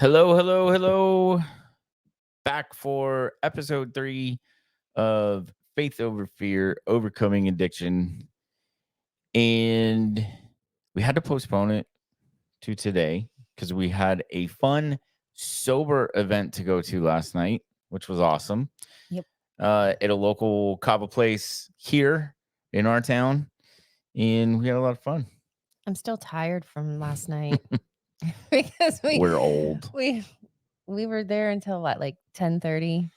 Hello, hello, hello. Back for episode 3 of Faith Over Fear, Overcoming Addiction. And we had to postpone it to today because we had a fun, sober event to go to last night, which was awesome. Yep. At a local kava place here in our town. And we had a lot of fun. I'm still tired from last night because We're old. we we were there until what, like 10:30.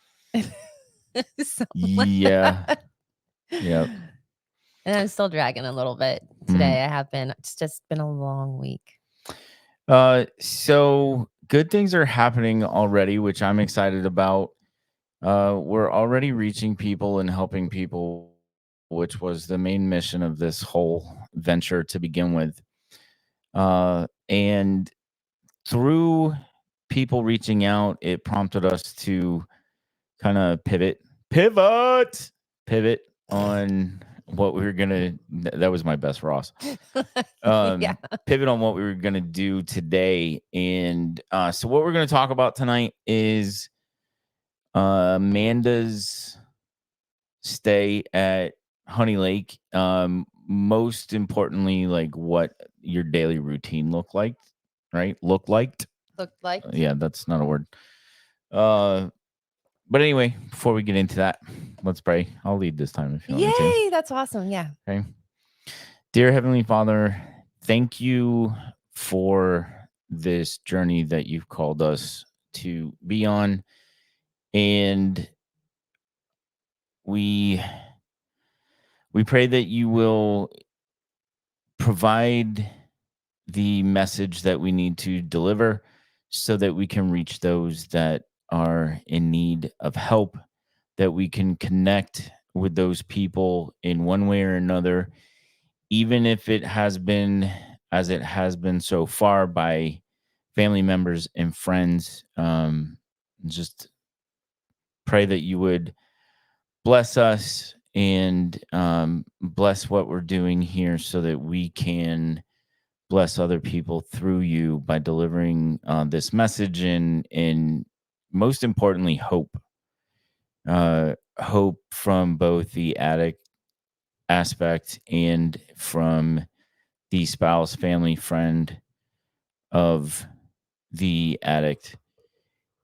Yeah. Yep. And I'm still dragging a little bit today. I have been. It's just been a long week. So good things are happening already, which I'm excited about. We're already reaching people and helping people, which was the main mission of this whole venture to begin with. And through people reaching out, it prompted us to kind of pivot on what we were gonna. That was my best Ross. Yeah. Pivot on what we were gonna do today, and so what we're gonna talk about tonight is Amanda's stay at Honey Lake. Most importantly, like what your daily routine looked like, right? Looked like. Looked like. Yeah, that's not a word. But anyway, before we get into that, let's pray. I'll lead this time if you want me to. Yay, that's awesome. Yeah. Okay. Dear Heavenly Father, thank you for this journey that you've called us to be on. And we pray that you will provide the message that we need to deliver so that we can reach those that are in need of help, that we can connect with those people in one way or another, even if it has been as it has been so far by family members and friends. Just pray that you would bless us and bless what we're doing here so that we can bless other people through you by delivering this message and most importantly, hope. Hope from both the addict aspect and from the spouse, family, friend of the addict,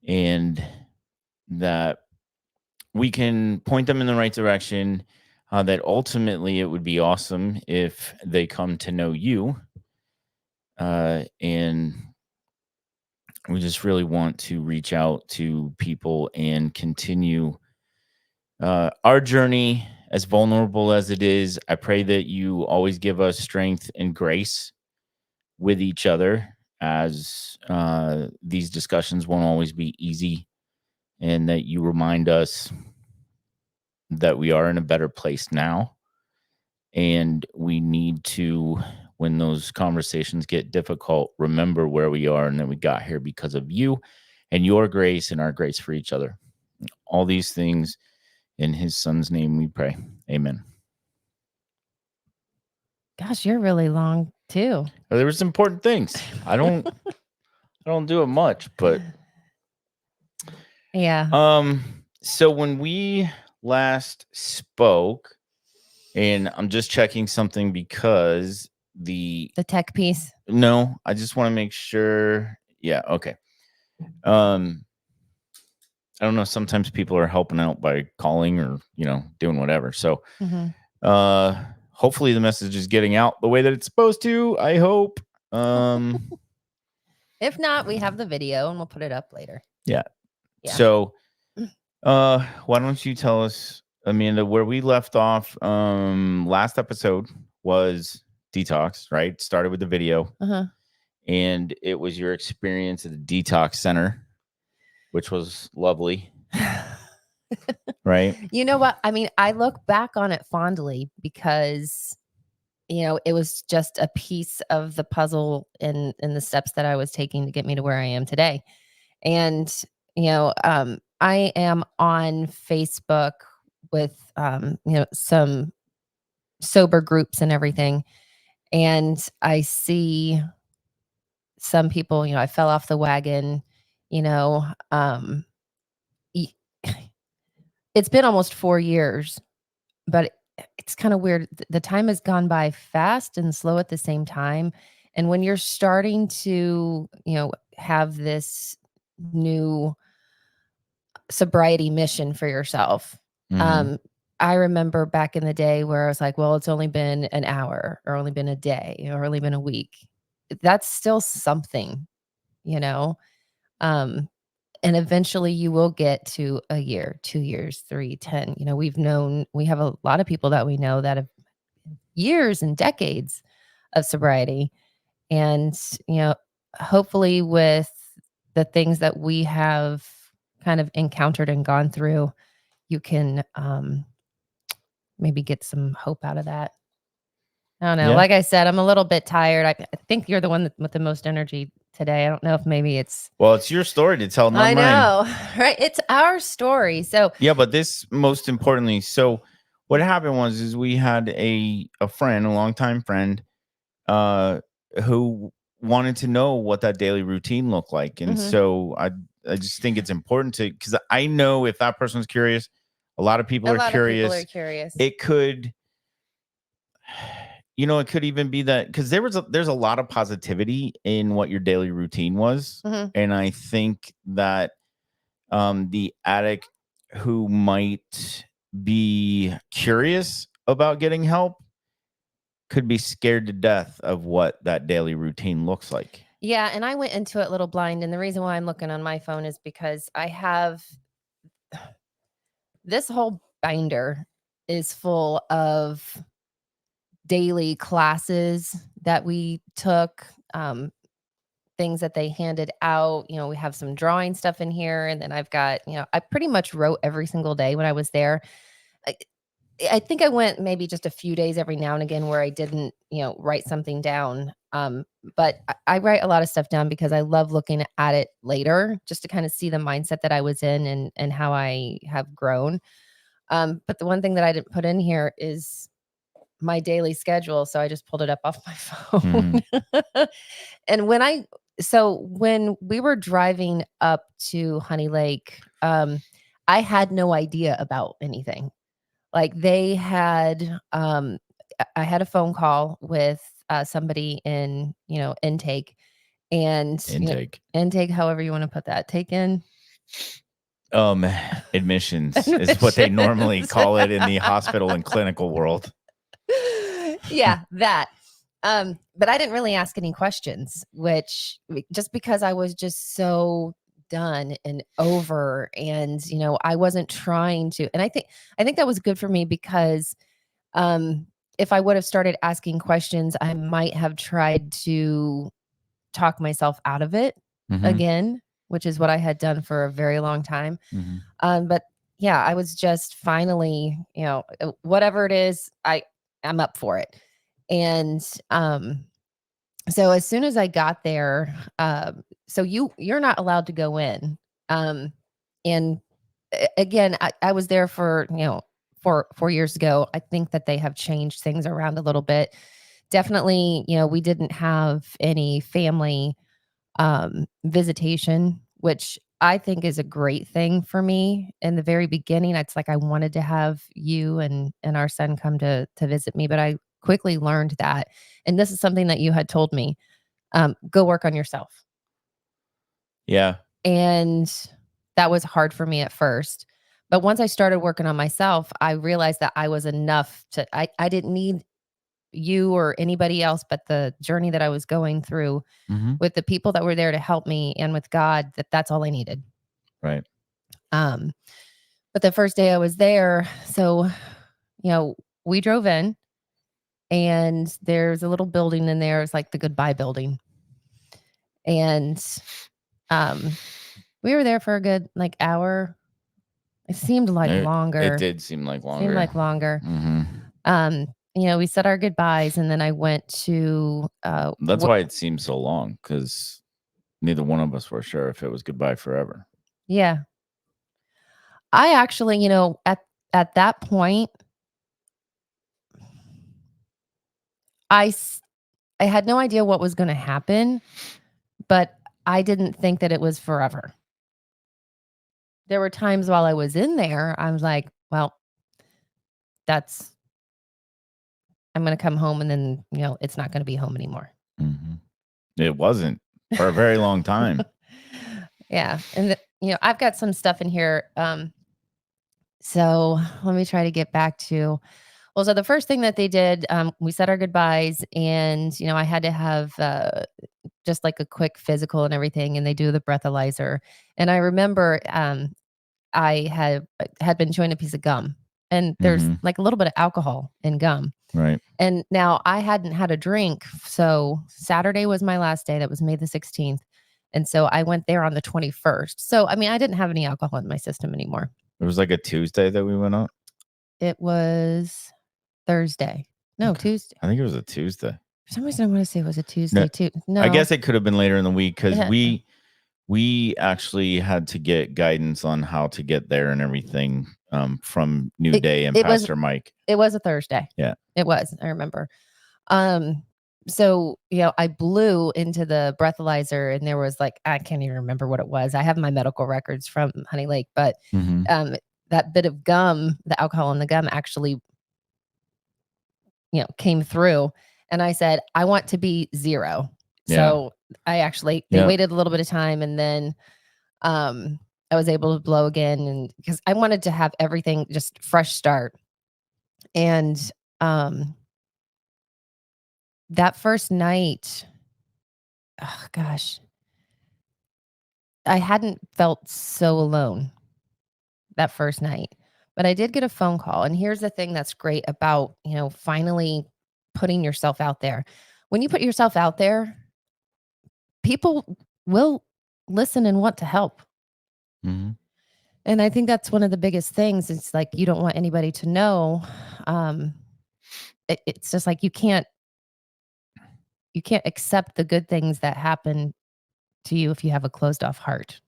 and that we can point them in the right direction. That ultimately it would be awesome if they come to know you. And we just really want to reach out to people and continue our journey, as vulnerable as it is. I pray that you always give us strength and grace with each other, as these discussions won't always be easy, and that you remind us that we are in a better place now. And we need to, when those conversations get difficult, remember where we are and that we got here because of you and your grace and our grace for each other. All these things in his son's name we pray. Amen. Gosh, you're really long too. There were some important things. I don't do it much, but Yeah. so when we last spoke, and I'm just checking something because The tech piece. no, I just want to make sure. Yeah, okay. I don't know. Sometimes people are helping out by calling or, doing whatever. So, hopefully the message is getting out the way that it's supposed to. I hope. If not, we have the video and we'll put it up later. Yeah. Yeah. So, why don't you tell us, Amanda, where we left off? Last episode was detox, right? Started with the video. Uh-huh. And it was your experience at the detox center, which was lovely. Right? You know what? I mean, I look back on it fondly because, it was just a piece of the puzzle in the steps that I was taking to get me to where I am today. And, I am on Facebook with, some sober groups and everything. And I see some people, I fell off the wagon you know, y- it's been almost 4 years, but it's kind of weird. The time has gone by fast and slow at the same time. And when you're starting to, have this new sobriety mission for yourself, Mhm. um, I remember back in the day where I was like, well, it's only been an hour or only been a day or only been a week. That's still something, you know? Um, and eventually you will get to a year, 2 years, 3, 10. We have a lot of people that we know that have years and decades of sobriety. And, you know, hopefully with the things that we have kind of encountered and gone through, you can maybe get some hope out of that. I don't know. Yeah. Like I said, I'm a little bit tired. I think you're the one with the most energy today. I don't know if maybe it's. Well, it's your story to tell, not I mine. know, right? It's our story. So, Yeah, but this most importantly, so what happened was is we had a friend, a longtime friend, uh, who wanted to know what that daily routine looked like. And mhm, so I just think it's important to, because I know if that person's curious, a lot of people a are lot of people are curious. curious. It could, it could even be that because there's a lot of positivity in what your daily routine was. Mhm. And I think that the addict who might be curious about getting help could be scared to death of what that daily routine looks like. Yeah, and I went into it a little blind, and the reason why I'm looking on my phone is because I have this whole binder is full of daily classes that we took, things that they handed out. We have some drawing stuff in here, and then I've got, I pretty much wrote every single day when I was there. I, I think I went maybe just a few days every now and again where I didn't, write something down. But I write a lot of stuff down because I love looking at it later just to kind of see the mindset that I was in and how I have grown. But the one thing that I didn't put in here is my daily schedule. So I just pulled it up off my Mhm. phone. And when we were driving up to Honey Lake, I had no idea about anything. Like they had, I had a phone call with somebody in, intake and, Intake. intake, however you want to put that, take in Um, Admissions is what they normally admissions. call it in the hospital and clinical world. Yeah, that. But I didn't really ask any questions, which just because I was just so done and over and I wasn't trying to, and I think that was good for me because um if I would have started asking questions, I might have tried to talk myself out of it Mhm. again, which is what I had done for a very long time. Mhm. But yeah, I was just finally, whatever it is, I'm up for it. And so as soon as I got there, so you're not allowed to go in. Um, and again, I was there for 4 years ago. I think that they have changed things around a little bit. Definitely, we didn't have any family visitation, which I think is a great thing for me. In the very beginning, it's like I wanted to have you and our son come to visit me, but I quickly learned that, and this is something that you had told me, go work on yourself. Yeah. And that was hard for me at first. But once I started working on myself, I realized that I was enough I didn't need you or anybody else, but the journey that I was going through Mhm. with the people that were there to help me and with God, that's all I needed. Right. Um, but the first day I was there, so, we drove in and there's a little building in there. It's like the goodbye building. And um, we were there for a good like hour. It seemed like It longer. did seem like Seemed longer. like longer. Mhm. We said our goodbyes and then I went to That's why it seemed so long, because neither one of us were sure if it was goodbye forever. yeah. I actually, at that point, I s- I had no idea what was going to happen, but I didn't think that it was forever. there were times while I was in there, I was like, well, that's I'm gonna come home and then, it's not gonna be home anymore. Mhm. It wasn't for a very long time. Yeah, and I've got some stuff in here. So let me try to get back to. Well, so the first thing that they did, we said our goodbyes, and I had to have just like a quick physical and everything, and they do the breathalyzer. And I remember I had been chewing a piece of gum, and there's Mhm. like a little bit of alcohol in gum. Right. And now I hadn't had a drink. So Saturday was my last day. That was May the 16th. And so I went there on the 21st. So, I mean, I didn't have any alcohol in my system anymore. It was like a Tuesday that we went out? It was Thursday. No, Okay. Tuesday. I think it was a Tuesday. For some reason, I want to say it was a No, Tuesday too. I No. guess it could have been later in the week because Yeah. we actually had to get guidance on how to get there and everything, from New It, Day and it was Pastor Mike. it was a Thursday. Yeah. It was. I remember. So, I blew into the breathalyzer and there was like, I can't even remember what it was. I have my medical records from Honey Lake, but Mhm. that bit of gum, the alcohol in the gum actually, came through. And I said, I want to be 0. Yeah. So they Yeah. waited a little bit of time and then I was able to blow again. And because I wanted to have everything just fresh start. And that first night, oh gosh, I hadn't felt so alone that first night, but I did get a phone call. And here's the thing that's great about, finally putting yourself out there. When you put yourself out there, people will listen and want to help. Mhm. And I think that's one of the biggest things. It's like you don't want anybody to know. Um, it's just like you can't accept the good things that happen to you if you have a closed off heart.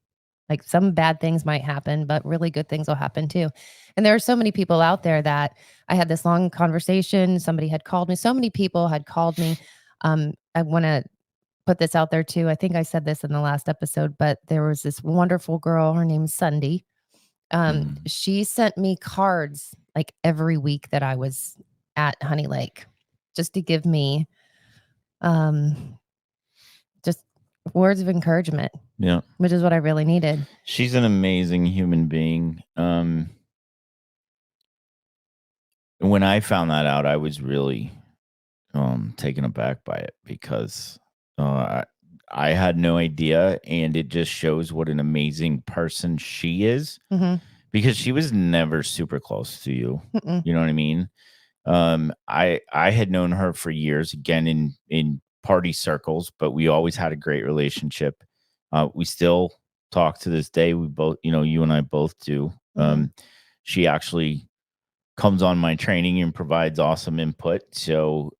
Like some bad things might happen, but really good things will happen too. And there are so many people out there that I had this long conversation. Somebody had called me. So many people had called me. I want to put this out there too. I think I said this in the last episode, but there was this wonderful girl. Her name's Sunday. Mhm. She sent me cards like every week that I was at Honey Lake, just to give me um, just words of encouragement, Yeah. which is what I really needed. She's an amazing human being. When I found that out, I was really taken aback by it because uh, I had no idea, and it just shows what an amazing person she is Hmm. because she was never super close to you. Mm-mm. You know what I mean? I had known her for years, again in party circles, but we always had a great relationship. We still talk to this day. We both, you and I both do. Hmm. She actually comes on my training and provides awesome input. So,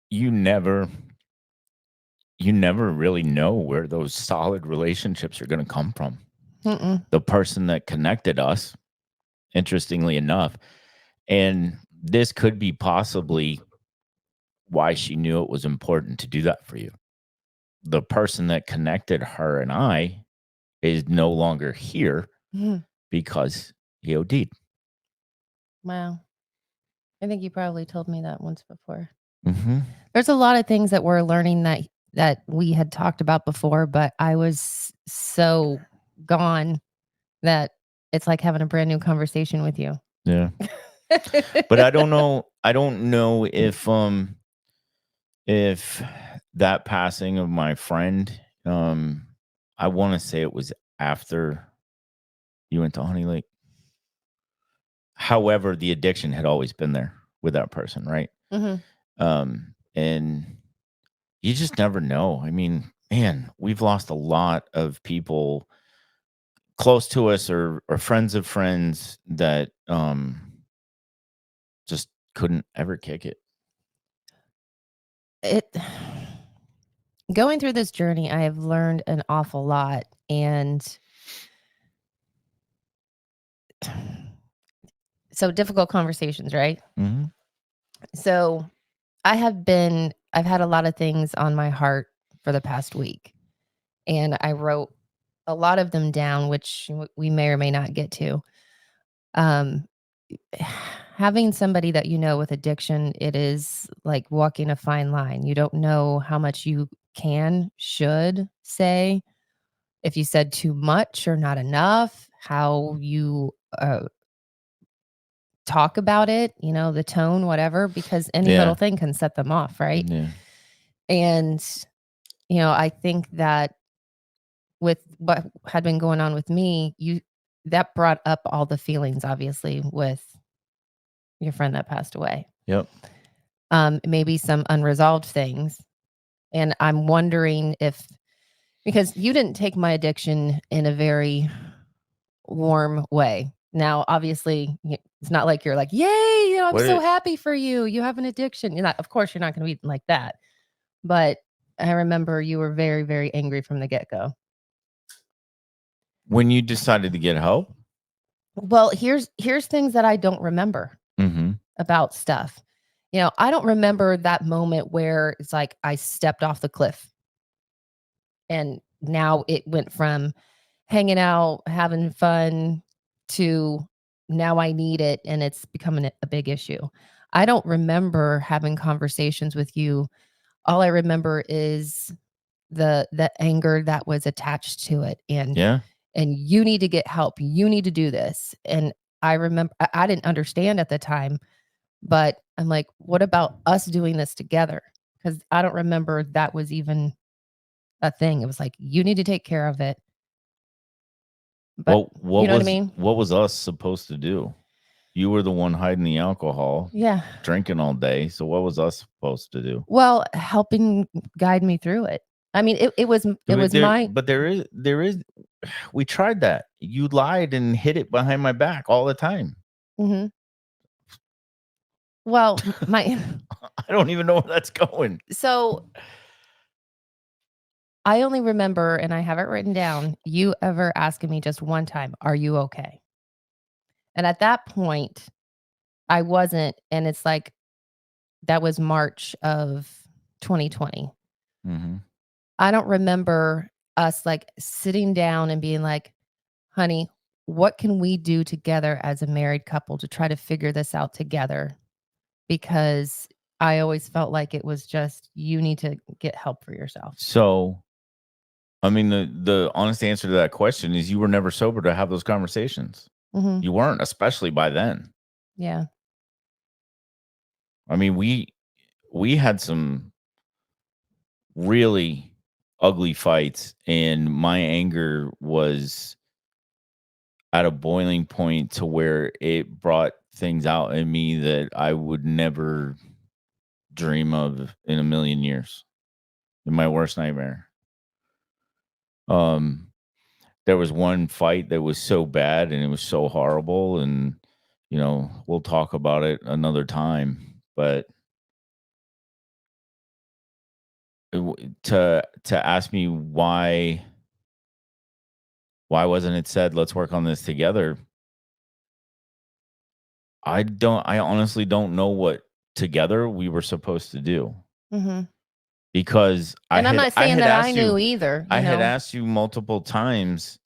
you never you never really know where those solid relationships are going to come from. Mm-mm. The person that connected us, interestingly enough, and this could be possibly why she knew it was important to do that for you. The person that connected her and I is no longer here Mhm. because he OD'd. Wow. I think you probably told me that once before. Mhm. There's a lot of things that we're learning that we had talked about before, but I was so gone that it's like having a brand new conversation with you. Yeah. But I don't know if that passing of my friend, I wanna say it was after you went to Honey Lake. However, the addiction had always been there with that person, right? Mhm. And you just never know. I mean, man, we've lost a lot of people close to us or friends of friends that, just couldn't ever kick it. It Going through this journey, I have learned an awful lot, and so difficult conversations, right? Mhm. So I've had a lot of things on my heart for the past week. And I wrote a lot of them down, which we may or may not get to. Um, having somebody that you know with addiction, it is like walking a fine line. You don't know how much you should say, if you said too much or not enough, how you talk about it, the tone, whatever, because any little Yeah. thing can set them off, right? Yeah. And, I think that with what had been going on with me, that brought up all the feelings, obviously, with your friend that passed away. Yep. Maybe some unresolved things. And I'm wondering because you didn't take my addiction in a very warm way. Now, obviously, it's not like you're like, yay, I'm What so it- happy for you. You have an addiction. Of course, you're not going to be like that. But I remember you were very, very angry from the get-go. When you decided to get help? Well, here's things that I don't remember Mm-hmm. about stuff. I don't remember that moment where it's like I stepped off the cliff. And now it went from hanging out, having fun to now I need it and it's becoming a big issue. I don't remember having conversations with you. All I remember is the anger that was attached to it, and Yeah. you need to get help. You need to do this. And I remember I didn't understand at the time, but I'm like, what about us doing this together? Because I don't remember that was even a thing. It was like, you need to take care of it. But What you know what I was mean? what was us supposed to do? You were the one hiding the alcohol, Yeah. drinking all day. So what was us supposed to do? Well, helping guide me through it. I mean, it was my But there is we tried that. You lied and hid it behind my back all the time. Mhm. Well, my I don't even know where that's going. so I only remember, and I have it written down, you ever asking me just one time, "Are you okay?" And at that point, I wasn't, and it's like that was March of 2020. Mm-hmm. I don't remember us, like, sitting down and being like, "Honey, what can we do together as a married couple to try to figure this out together?" Because I always felt like it was just, you need to get help for yourself. So I mean the honest answer to that question is you were never sober to have those conversations. Mhm. You weren't, especially by then. Yeah. I mean, we had some really ugly fights, and my anger was at a boiling point to where it brought things out in me that I would never dream of in a million years. In my worst nightmare. Um there was one fight that was so bad and it was so horrible, and we'll talk about it another time, but to ask me why wasn't it said, let's work on this together? I honestly don't know what together we were supposed to do, Mhm. because And I'm not I saying had that I asked you knew either, I had asked you multiple times.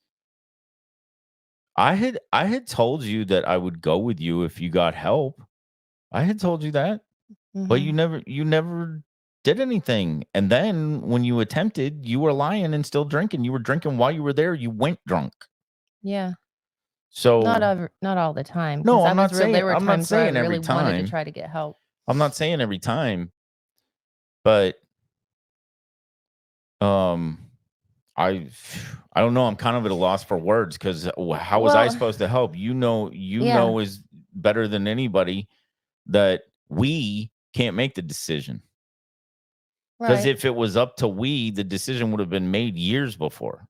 I had told you that I would go with you if you got help. I had told you that, but Mhm. you never did anything. And then when you attempted, you were lying and still drinking. You were drinking while you were there. You went drunk. Yeah. So Not all the time, no, because there were I'm not times where I saying every really wanted to time. try to get help. I'm not saying every time, but um I I don't know. I'm kind of at a loss for words because how was I Well, supposed to help? You yeah, know is better than anybody that we can't make the decision. Because right. if it was up to we, the decision would have been made years before.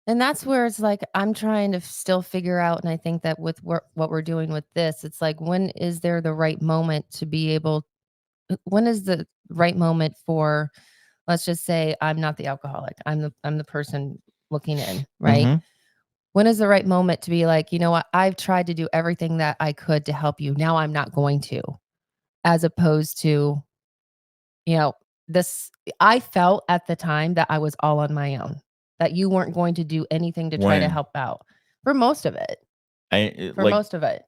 And that's where it's like I'm trying to still figure out, and I think that with what we're doing with this, it's like, when is there the right moment to be able when is the right moment for, let's just say I'm not the alcoholic. I'm the person looking in, right? Mhm. When is the right moment to be like, "You know what? I've tried to do everything that I could to help you. Now I'm not going to." As opposed to, you know, this I felt at the time that I was all on my own, that you weren't going to do anything to try to When help out for most of it. For like most of it.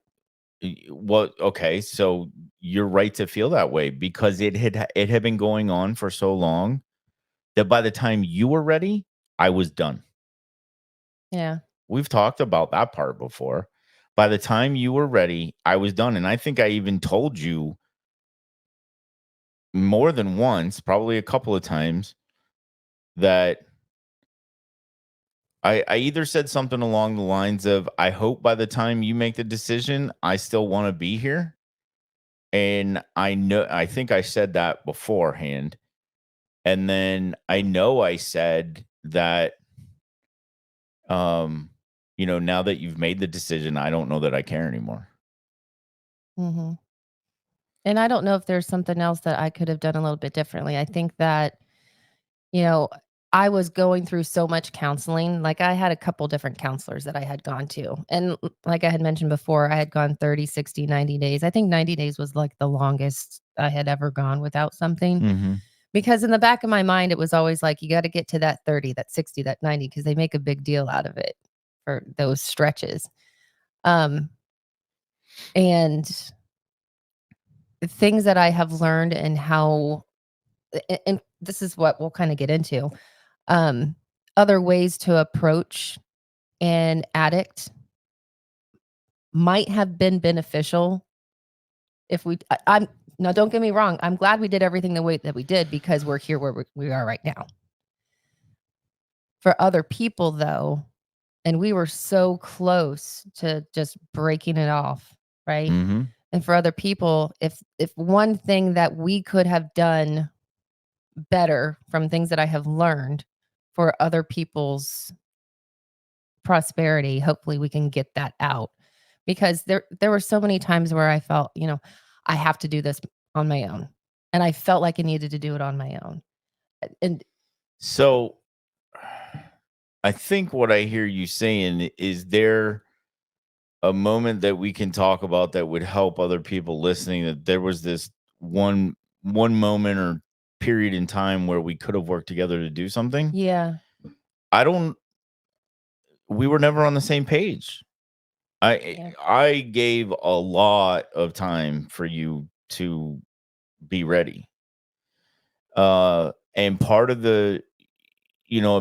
what? Okay, so you're right to feel that way because it had been going on for so long that by the time you were ready, I was done. Yeah. We've talked about that part before. By the time you were ready, I was done, and I think I even told you more than once, probably a couple of times, that I either said something along the lines of, "I hope by the time you make the decision, I still wanna be here." And I think I said that beforehand, and then I know I said that, um, "Now that you've made the decision, I don't know that I care anymore." Mhm. And I don't know if there's something else that I could have done a little bit differently. I think that, you know, I was going through so much counseling. Like, I had a couple different counselors that I had gone to. And like I had mentioned before, I had gone 30, 60, 90 days. I think 90 days was like the longest I had ever gone without something. Mhm. Because in the back of my mind, it was always like, you got to get to that 30, that 60, that 90, because they make a big deal out of it for those stretches. Um, and things that I have learned and how, and this is what we'll kind of get into, um, other ways to approach an addict might have been beneficial if I'm now, don't get me wrong. I'm glad we did everything the way that we did because we're here where we are right now. For other people, though, and we were so close to just breaking it off, right? Mhm. And for other people, if one thing that we could have done better from things that I have learned for other people's prosperity, hopefully we can get that out. Because there were so many times where I felt, I have to do this on my own. And I felt like I needed to do it on my own. And So, I think what I hear you saying is there a moment that we can talk about that would help other people listening that there was this one moment or period in time where we could have worked together to do something? yeah. I don't We were never on the same page. Yeah. I gave a lot of time for you to be ready. And part of a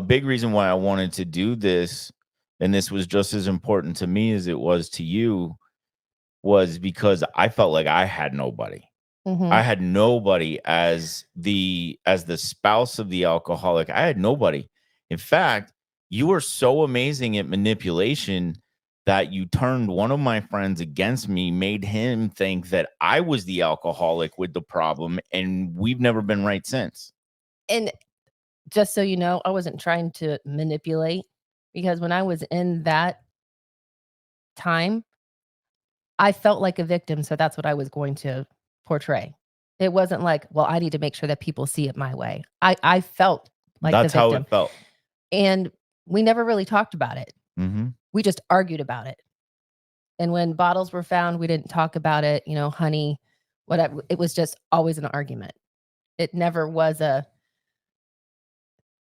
big reason why I wanted to do this, and this was just as important to me as it was to you, was because I felt like I had nobody. I Mhm. had nobody as the spouse of the alcoholic. I had nobody. In fact, you were so amazing at manipulation that you turned one of my friends against me, made him think that I was the alcoholic with the problem, and we've never been right since. And just so you know, I wasn't trying to manipulate because when I was in that time, I felt like a victim, so that's what I was going to portray. It wasn't like, "Well, I need to make sure that people see it my way." I felt like the That's how victim, it felt. and we never really talked about it. Mhm. We just argued about it, and when bottles were found, we didn't talk about it, "Honey, whatever." It was just always an argument. It never was a,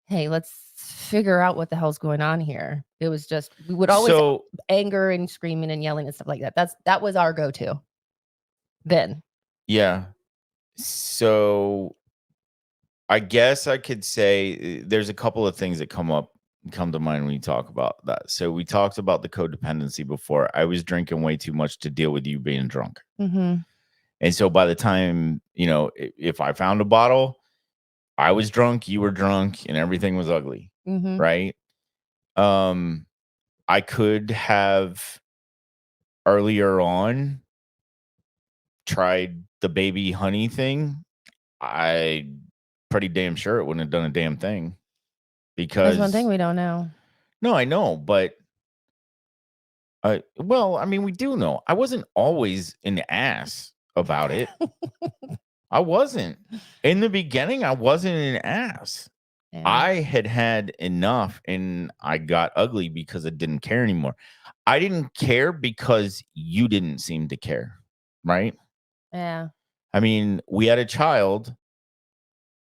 "Hey, let's figure out what the hell's going on here." It was just we would always So, anger and screaming and yelling and stuff like that. That was our go-to then. yeah. So, I guess I could say there's a couple of things that come to mind when you talk about that. So we talked about the codependency before. I was drinking way too much to deal with you being drunk. Mhm. And so by the time, if I found a bottle, I was drunk, you were drunk, and everything was ugly. Mhm. Right. Um, I could have earlier on tried the baby honey thing. I pretty damn sure it wouldn't have done a damn thing That's one thing because we don't know. no, I know, but well, I mean, we do know. I wasn't always an ass about it. I wasn't. In the beginning, I wasn't an ass. Yeah. I had had enough and I got ugly because I didn't care anymore. I didn't care because you didn't seem to care, right? Yeah. I mean, we had a child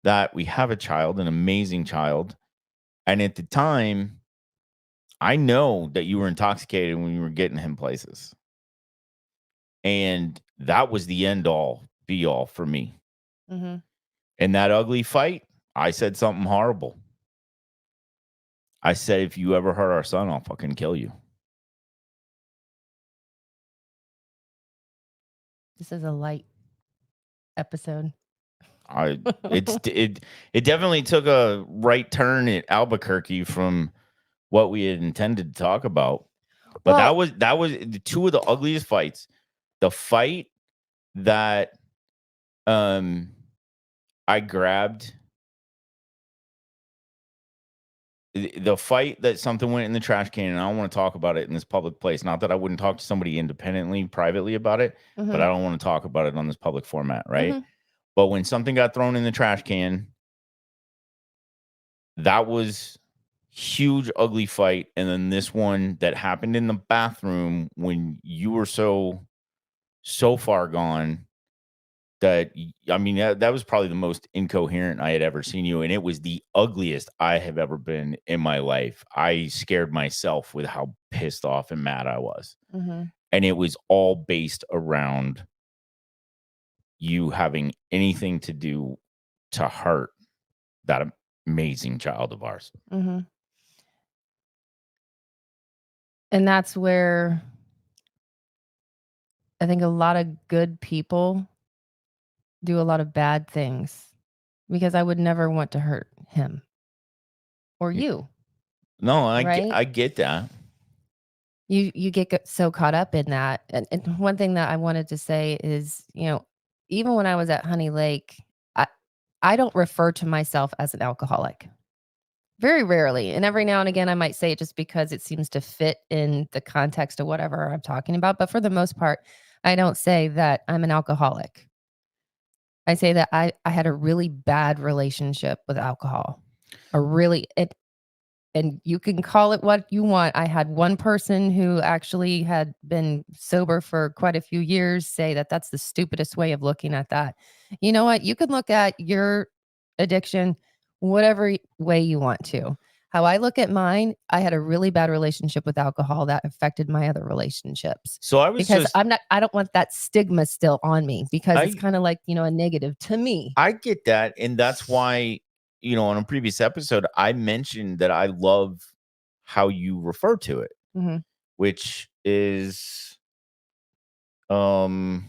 that we have a child, an amazing child. And at the time, I know that you were intoxicated when you were getting him places. And that was the end all be all for me. Mm-hmm. In that ugly fight, I said something horrible. I said, if you ever hurt our son, I'll fucking kill you. This is a light episode. It definitely took a right turn at Albuquerque from what we had intended to talk about. But Well, that was the two of the ugliest fights. The fight that I grabbed the fight that something went in the trash can, and I don't want to talk about it in this public place. Not that I wouldn't talk to somebody independently, privately about it, but mm-hmm, I don't want to talk about it on this public format, right? mm-hmm, But when something got thrown in the trash can, that was huge, ugly fight. And then this one that happened in the bathroom when you were so far gone that I mean that was probably the most incoherent I had ever seen you, and it was the ugliest I have ever been in my life. I scared myself with how pissed off and mad I was, mm-hmm. and it was all based around you having anything to do to hurt that amazing child of ours. Mm-hmm. And that's where I think a lot of good people do a lot of bad things because I would never want to hurt him or Y- you, No, right? I get that. You get so caught up in that. And one thing that I wanted to say is, even when I was at Honey Lake, I I don't refer to myself as an alcoholic. Very rarely. And every now and again I might say it just because it seems to fit in the context of whatever I'm talking about, but for the most part, I don't say that I'm an alcoholic. I say that I had a really bad relationship with alcohol. A really it and you can call it what you want. I had one person who actually had been sober for quite a few years say that that's the stupidest way of looking at that. You know what? You can look at your addiction whatever way you want to. How I look at mine, I had a really bad relationship with alcohol that affected my other relationships So I was because just I don't want that stigma still on me because it's I kind of like, a negative to me. I get that, and that's why, on a previous episode, I mentioned that I love how you refer to it, Mhm. which is, um,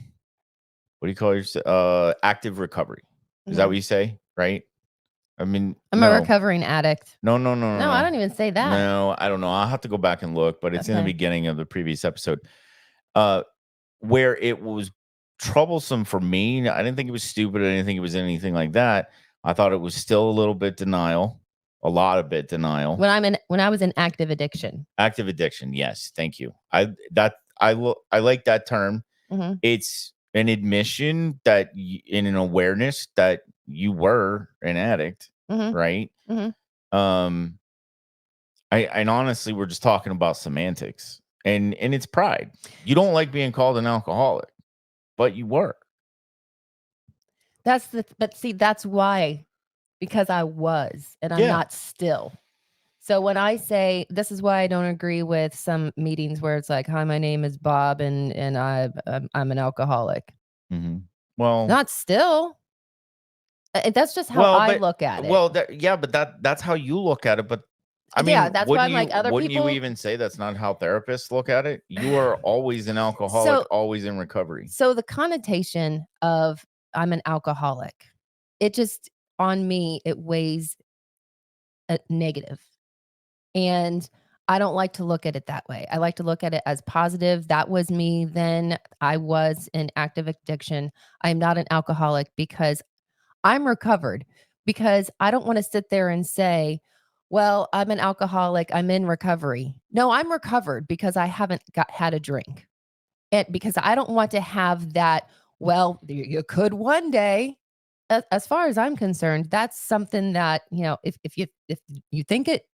what do you call it? Active recovery. Is that Mhm. what you say? Right? I mean, I'm a no, recovering addict. no, no, no, no, No, I no, don't even say that. no. I don't know. I'll have to go back and look, but it's in the Okay. beginning of the previous episode, uh, where it was troublesome for me. I didn't think it was stupid. I didn't think it was anything like that. I thought it was still a little bit denial, a lot of bit denial. When I was in active addiction. Active addiction, yes, thank you. I like that term. Mhm, It's an admission that in an awareness that you were an addict, mhm, right? mhm. Um, I and honestly, we're just talking about semantics and it's pride. You don't like being called an alcoholic, but you were. But see, that's why, because I was, and I'm Yeah. not still. So when I say this is why I don't agree with some meetings where it's like, "Hi, my name is Bob, and I'm an alcoholic." Mhm. Well, Not still. That's just how well, I but look at it. yeah, but that's how you look at it. But I Yeah, mean, that's why I'm like, other wouldn't you people. even say that's not how therapists look at it? You are always an alcoholic, So always in recovery. so the connotation of I'm an alcoholic, it just on me, it weighs negative. And I don't like to look at it that way. I like to look at it as positive. That was me then. I was in active addiction. I'm not an alcoholic because I'm recovered. Because I don't want to sit there and say, well, I'm an alcoholic. I'm in recovery. No, I'm recovered because I haven't had a drink. And because I don't want to have that, well, you could one day. As far as I'm concerned, that's something that, if you think it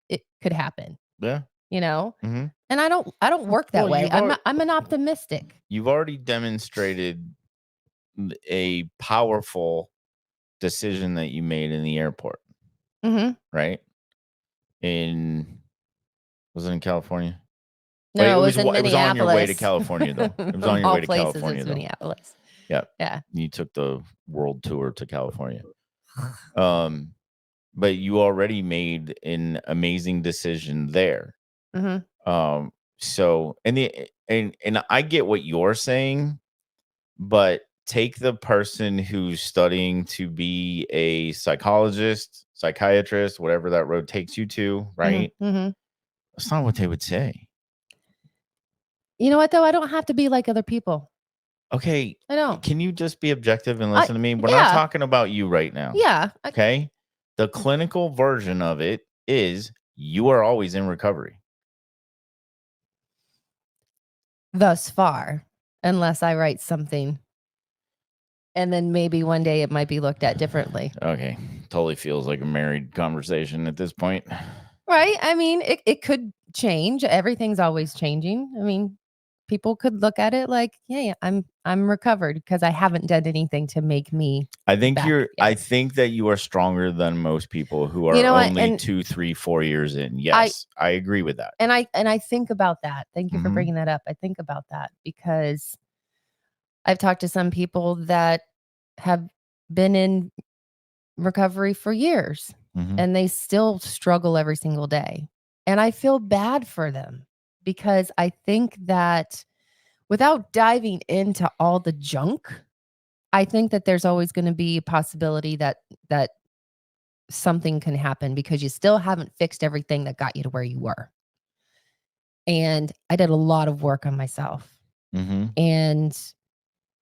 could happen, Yeah. you know? Mhm. And I don't work that Well, way. I'm an optimistic. you've already demonstrated a powerful decision that you made in the airport, Mm-hmm. right? Was it in California? Wait, No, it was in it was on your way to Minneapolis. California though. It was on Of your all way to places, California it's though. Minneapolis. Yeah. Yeah. You took the world tour to California. Um, but you already made an amazing decision there. Mm-hmm. So and I get what you're saying, but take the person who's studying to be a psychologist, psychiatrist, whatever that road takes you to, right? Mm-hmm. That's not what they would say. You know what, though? I don't have to be like other people. Okay, I don't. can you just be objective and listen to me? We're not Yeah. talking about you right now. Yeah. Okay. The clinical version of it is you are always in recovery. Thus far, unless I write something. And then maybe one day it might be looked at differently. Okay. Totally feels like a married conversation at this point. Right? I mean, it could change. Everything's always changing. I mean, people could look at it like, yeah, I'm recovered because I haven't done anything to make me I think back I yet. think that you are stronger than most people who are You know what? only And 2, 3, 4 years in. Yes, I agree with that. And I think about that. Thank you for Mhm. bringing that up. I think about that because I've talked to some people that have been in recovery for years Mhm. and they still struggle every single day. And I feel bad for them because I think that without diving into all the junk, I think that there's always going to be a possibility that something can happen because you still haven't fixed everything that got you to where you were. And I did a lot of work on myself. Mhm. And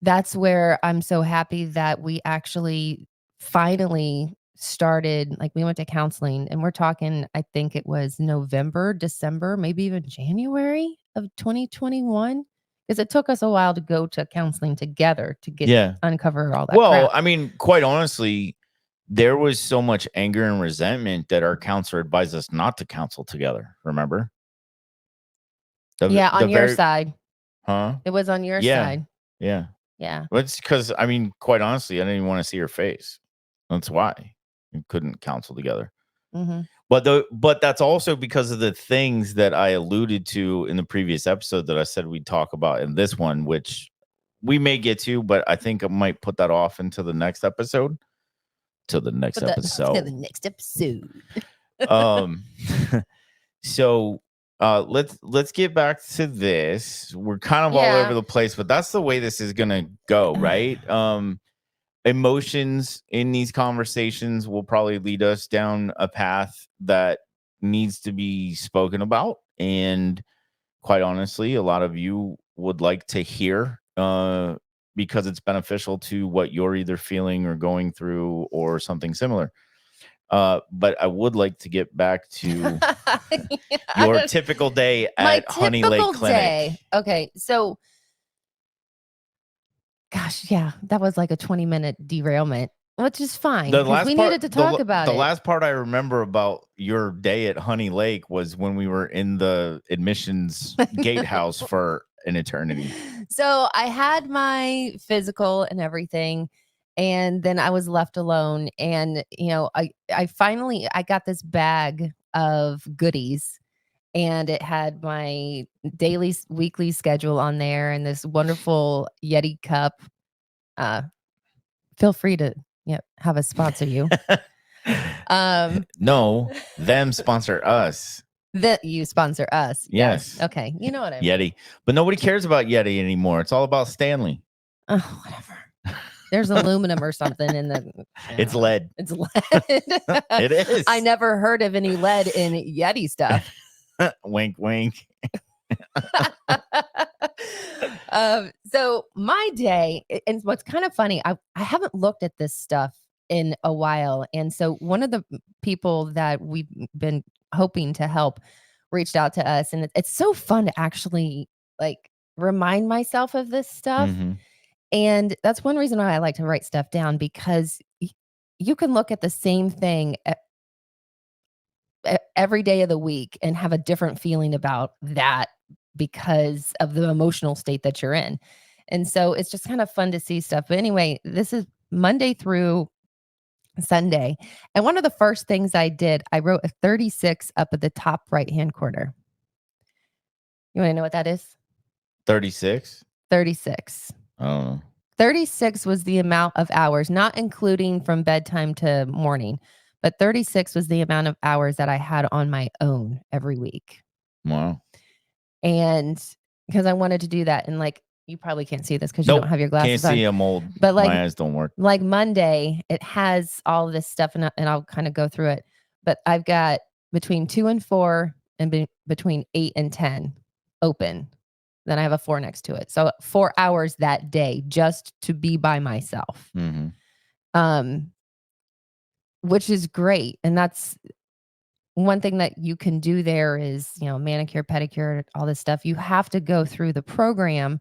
that's where I'm so happy that we actually finally started, like, we went to counseling, and we're talking, I think it was November, December, maybe even January of 2021, because it took us a while to go to counseling together to get Yeah. uncover all that Well, crap. I mean, quite honestly, there was so much anger and resentment that our counselor advised us not to counsel together. Remember? Yeah, The on your very side. huh? It was on your Yeah. side. Yeah. Yeah. Well, it's because I mean, quite honestly, I didn't even want to see her face. That's why we couldn't counsel together. Mhm. But that's also because of the things that I alluded to in the previous episode that I said we'd talk about in this one, which we may get to, but I think I might put that off into the next episode. To the next To the episode. next episode. Um so let's get back to this. We're kind of all Yeah. over the place, but that's the way this is gonna go, right? Emotions in these conversations will probably lead us down a path that needs to be spoken about. And quite honestly, a lot of you would like to hear because it's beneficial to what you're either feeling or going through or something similar. But I would like to get back to your typical day My at Honey Lake typical Clinic. day. Okay, so gosh, yeah, that was like a 20-minute derailment, which is fine The because last we part, needed to talk about the it. last part I remember about your day at Honey Lake was when we were in the admissions gatehouse for an eternity. So I had my physical and everything, and then I was left alone. And I finally I got this bag of goodies, and it had my weekly schedule on there, and this wonderful Yeti cup. Feel free to have us sponsor you. No, them sponsor us. That you sponsor us. Yes. Okay. You know what I mean. Yeti. But nobody cares about Yeti anymore. It's all about Stanley. Oh, whatever. There's aluminum or something in the. It's lead. It's lead. It is. I never heard of any lead in Yeti stuff. Wink, wink. So my day, and what's kind of funny, I haven't looked at this stuff in a while. And so one of the people that we've been hoping to help reached out to us. And it's so fun to actually like remind myself of this stuff. Mhm. And that's one reason why I like to write stuff down, because you can look at the same thing every day of the week and have a different feeling about that because of the emotional state that you're in. And so it's just kind of fun to see stuff. But anyway, this is Monday through Sunday. And one of the first things I did, I wrote a 36 up at the top right-hand corner. You want to know what that is? 36? 36. I don't know. 36 was the amount of hours, not including from bedtime to morning, but 36 was the amount of hours that I had on my own every week. Wow. And because I wanted to do that, and like, you probably can't see this because you Nope. don't have your Can't glasses on. see. I'm old. But My eyes don't work. like Monday, it has all this stuff, and I'll kind of go through it. But I've got between 2 and 4 and between 8 and 10 open. Then I have a 4 next to it. So 4 hours that day just to be by myself. Mm-hmm. Which is great. And that's one thing that you can do there is, manicure, pedicure, all this stuff. You have to go through the program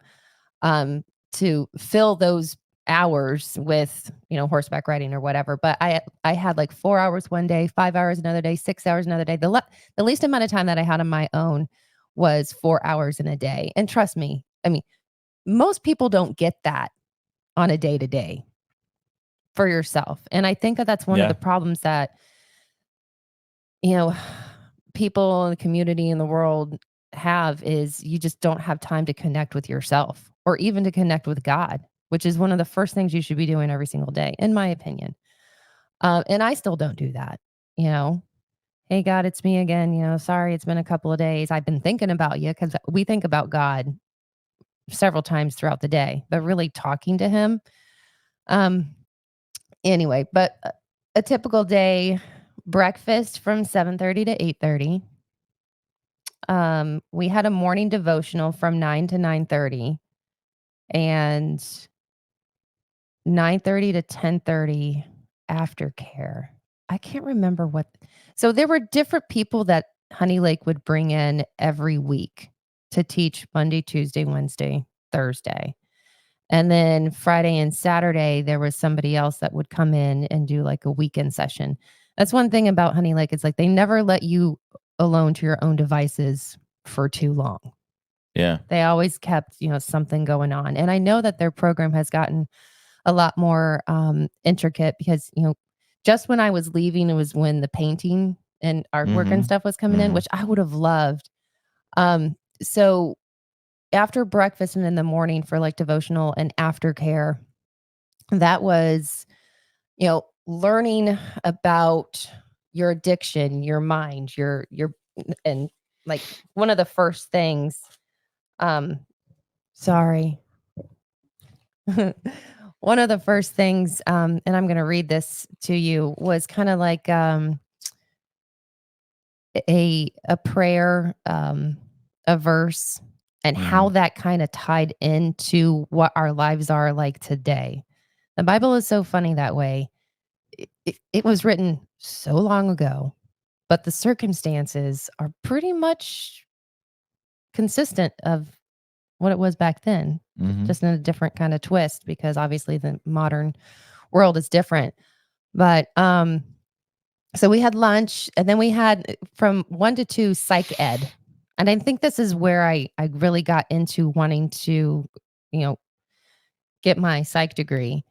to fill those hours with, horseback riding or whatever. But I had like 4 hours one day, 5 hours another day, 6 hours another day. The least amount of time that I had on my own was 4 hours in a day. And trust me, I mean, most people don't get that on a day to day for yourself. And I think that that's one of the problems that, people in the community in the world have, is you just don't have time to connect with yourself or even to connect with God, which is one of the first things you should be doing every single day, in my opinion. And I still don't do that. Hey, God, it's me again. Sorry, it's been a couple of days. I've been thinking about you, because we think about God several times throughout the day, but really talking to him. Anyway, but a typical day: breakfast from 7:30 to 8:30. We had a morning devotional from 9 to 9:30, and 9:30 to 10:30 aftercare. I can't remember what. So there were different people that Honey Lake would bring in every week to teach Monday, Tuesday, Wednesday, Thursday. And then Friday and Saturday, there was somebody else that would come in and do like a weekend session. That's one thing about Honey Lake. It's like they never let you alone to your own devices for too long. Yeah. They always kept, something going on. And I know that their program has gotten a lot more intricate, because, just when I was leaving, it was when the painting and artwork and stuff was coming in, which I would have loved. So after breakfast and in the morning for like devotional and aftercare, that was, learning about your addiction, your mind, your, and like one of the first things, sorry. One of the first things, and I'm going to read this to you, was kind of like a prayer, a verse, and how that kind of tied into what our lives are like today. The Bible is so funny that way. It was written so long ago, but the circumstances are pretty much consistent of what it was back then, just in a different kind of twist, because obviously the modern world is different. But so we had lunch, and then we had from 1 to 2 psych ed. And I think this is where I really got into wanting to, get my psych degree.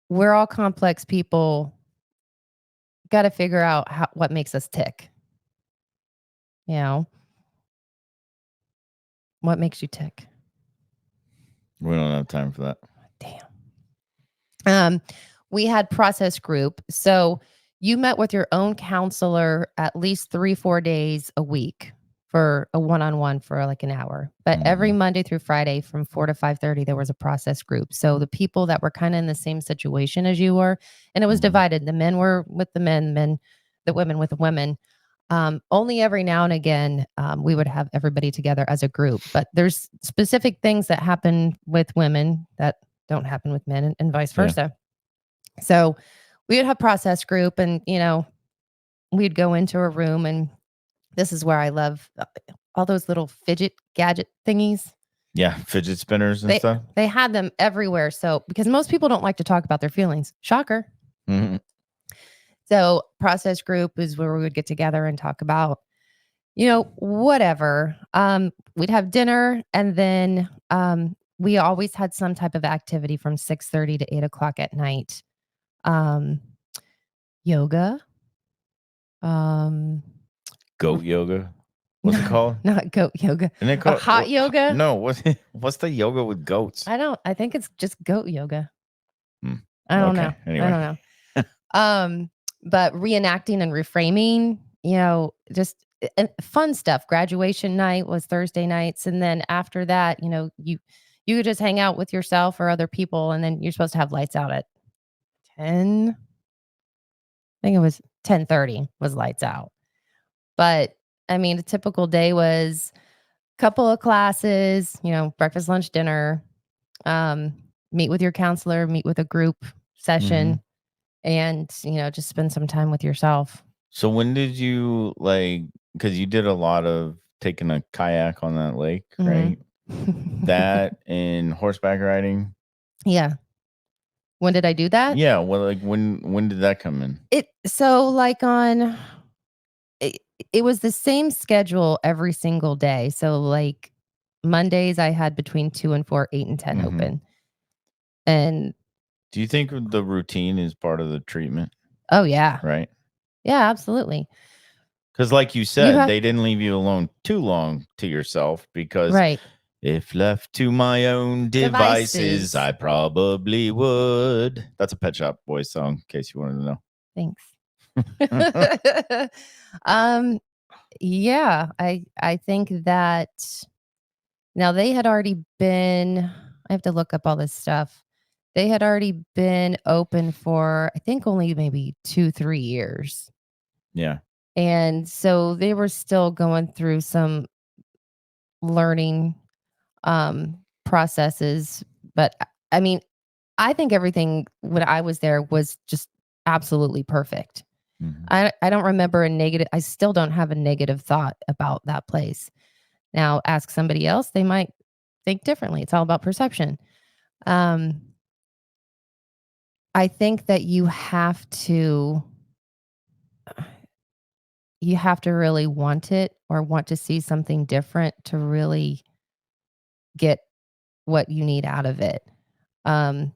We're all complex people. Got to figure out what makes us tick. What makes you tick? We don't have time for that. Damn. We had process group. So you met with your own counselor at least 3-4 days a week for a one-on-one for like an hour. But every Monday through Friday from 4 to 5:30, there was a process group. So the people that were kind of in the same situation as you were, and it was divided. The men were with the men, the women with the women. Only every now and again, we would have everybody together as a group. But there's specific things that happen with women that don't happen with men, and vice versa. So we would have process group, and, we'd go into a room, and this is where I love all those little fidget gadget thingies. Yeah, fidget spinners and stuff. They had them everywhere. So, because most people don't like to talk about their feelings. Shocker. So process group is where we would get together and talk about, whatever. We'd have dinner, and then we always had some type of activity from 6:30 to 8 o'clock at night. um, yoga, um, Goat yoga. What's it called? not goat yoga, Isn't it a called hot yoga. no, what's the yoga with goats? I think it's just goat yoga. Hmm, I don't know. okay, anyway. Um, but reenacting and reframing, just fun stuff. Graduation night was Thursday nights, and then after that, you could just hang out with yourself or other people, and then you're supposed to have lights out at 10. I think it was 10:30 was lights out. But I mean, a typical day was a couple of classes, breakfast, lunch, dinner, um, meet with your counselor, meet with a group Mhm. session, and just spend some time with yourself. So when did you, like, because you did a lot of taking a kayak on that lake, Mhm. right? That and horseback riding? Yeah. When did I do that? Yeah, well, like, when did that come in? It so, like, on it it was the same schedule every single day. So, like, Mondays, I had between 2 and 4, 8 and 10 Mhm. open. And Do you think the routine is part of the treatment, oh, yeah. right? Yeah, absolutely. Because, like you You said, have they didn't leave you alone too long to yourself because right. if left to my own devices, Devices. I probably would. That's a Pet Shop Boys song, in case you wanted to Thanks. know. Um, yeah, I think that now they had already been I have to look up all this stuff. They had already been open for, I think, only maybe 2, 3 years. Yeah. And so they were still going through some learning, processes, but I mean, I think everything when I was there was just absolutely perfect. Mhm. I don't remember a negative I still don't have a negative thought about that place. Now ask somebody else, they might think differently. It's all about perception. Um, I think that you have to really want it or want to see something different to really get what you need out of it. Um,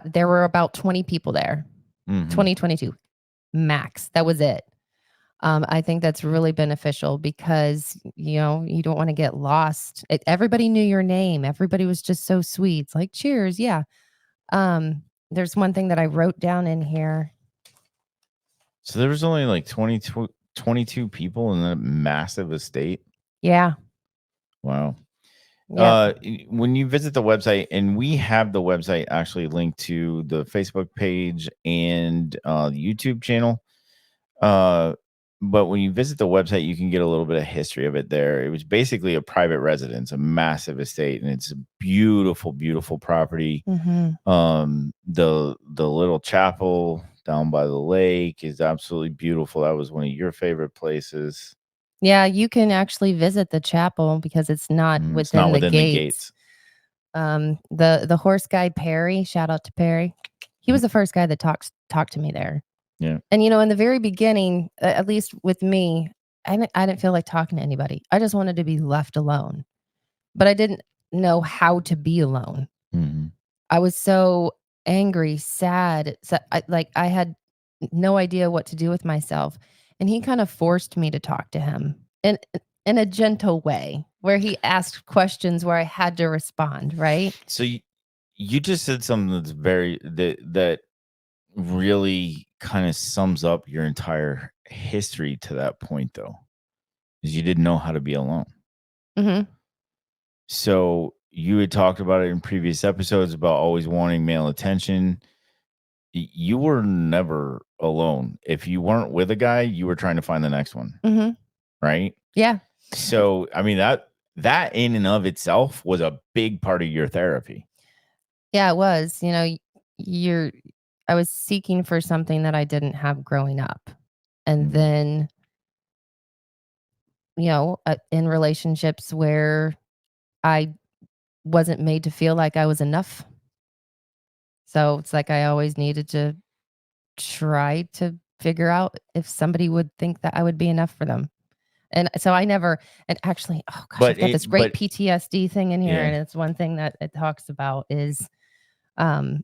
there were about 20 people there, Mhm. 2022 max. That was it. I think that's really beneficial because you don't want to get lost. Everybody knew your name. Everybody was just so sweet. It's like cheers, yeah. There's one thing that I wrote down in here. So there was only like 22 people in that massive estate. Yeah, Wow. yeah. When you visit the website, and we have the website actually linked to the Facebook page and the YouTube channel. Uh, but when you visit the website, you can get a little bit of history of it there. It was basically a private residence, a massive estate, and it's a beautiful, beautiful property. Hmm. The little chapel down by the lake is absolutely beautiful. That was one of your favorite places. Yeah, you can actually visit the chapel because it's not It's not within the within the gates. gates. The horse guy Perry, shout out to Perry. He Mhm. was the first guy that talked to me there. Yeah. And in the very beginning, at least with me, I didn't feel like talking to anybody. I just wanted to be left alone. But I didn't know how to be alone. Mhm. I was so angry, sad, I had no idea what to do with myself, and he kind of forced me to talk to him in a gentle way, where he asked questions where I had to respond, right? So you just said something that really kind of sums up your entire history to that point, though, is you didn't know how to be alone. Mhm. So you had talked about it in previous episodes about always wanting male attention. You were never alone. If you weren't with a guy, you were trying to find the next one, Mhm. right? Yeah. So I mean that in and of itself was a big part of your therapy. Yeah, it was. You're I was seeking for something that I didn't have growing up. And Mhm. then, in relationships where I wasn't made to feel like I was enough. So it's like I always needed to try to figure out if somebody would think that I would be enough for them. And so I never, and actually, oh gosh, I've But got it this great but PTSD thing in here. yeah. And it's one thing that it talks about is um,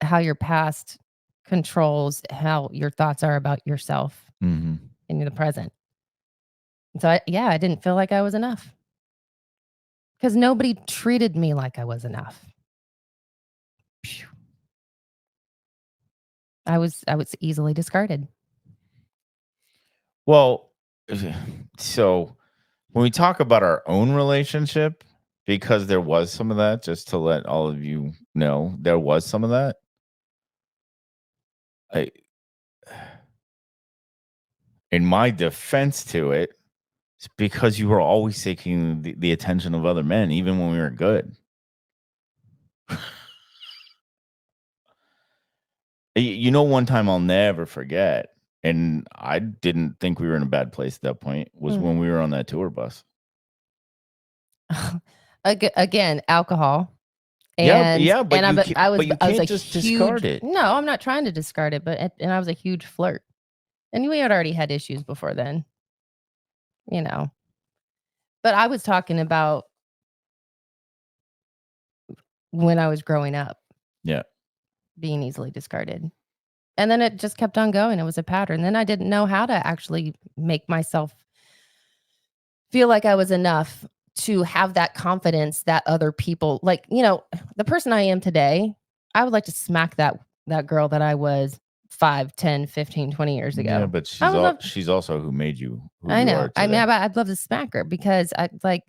how your past controls how your thoughts are about yourself Hmm. in the present. So I didn't feel like I was enough because nobody treated me like I was enough. Phew. I was easily discarded. Well, so when we talk about our own relationship, because there was some of that, just to let all of you know, there was some of that. I, in my defense to it, it's because you were always seeking the attention of other men, even when we were good. You know, one time I'll never forget, and I didn't think we were in a bad place at that point, was Mm. when we were on that tour bus. Again, alcohol. Yeah, And yeah, and but you I was a can't just discard huge it. no, I'm not trying to discard it, but and I was a huge flirt. And we had already had issues before then, you know. But I was talking about when I was growing up, Yeah. being easily discarded. And then it just kept on going. It was a pattern. Then I didn't know how to actually make myself feel like I was enough to have that confidence that other people like, the person I am today, I would like to smack that girl that I was 5, 10, 15, 20 years Yeah, ago. but I would love she's also who made you who I you know. are I mean, today. I'd love to smack her because I like,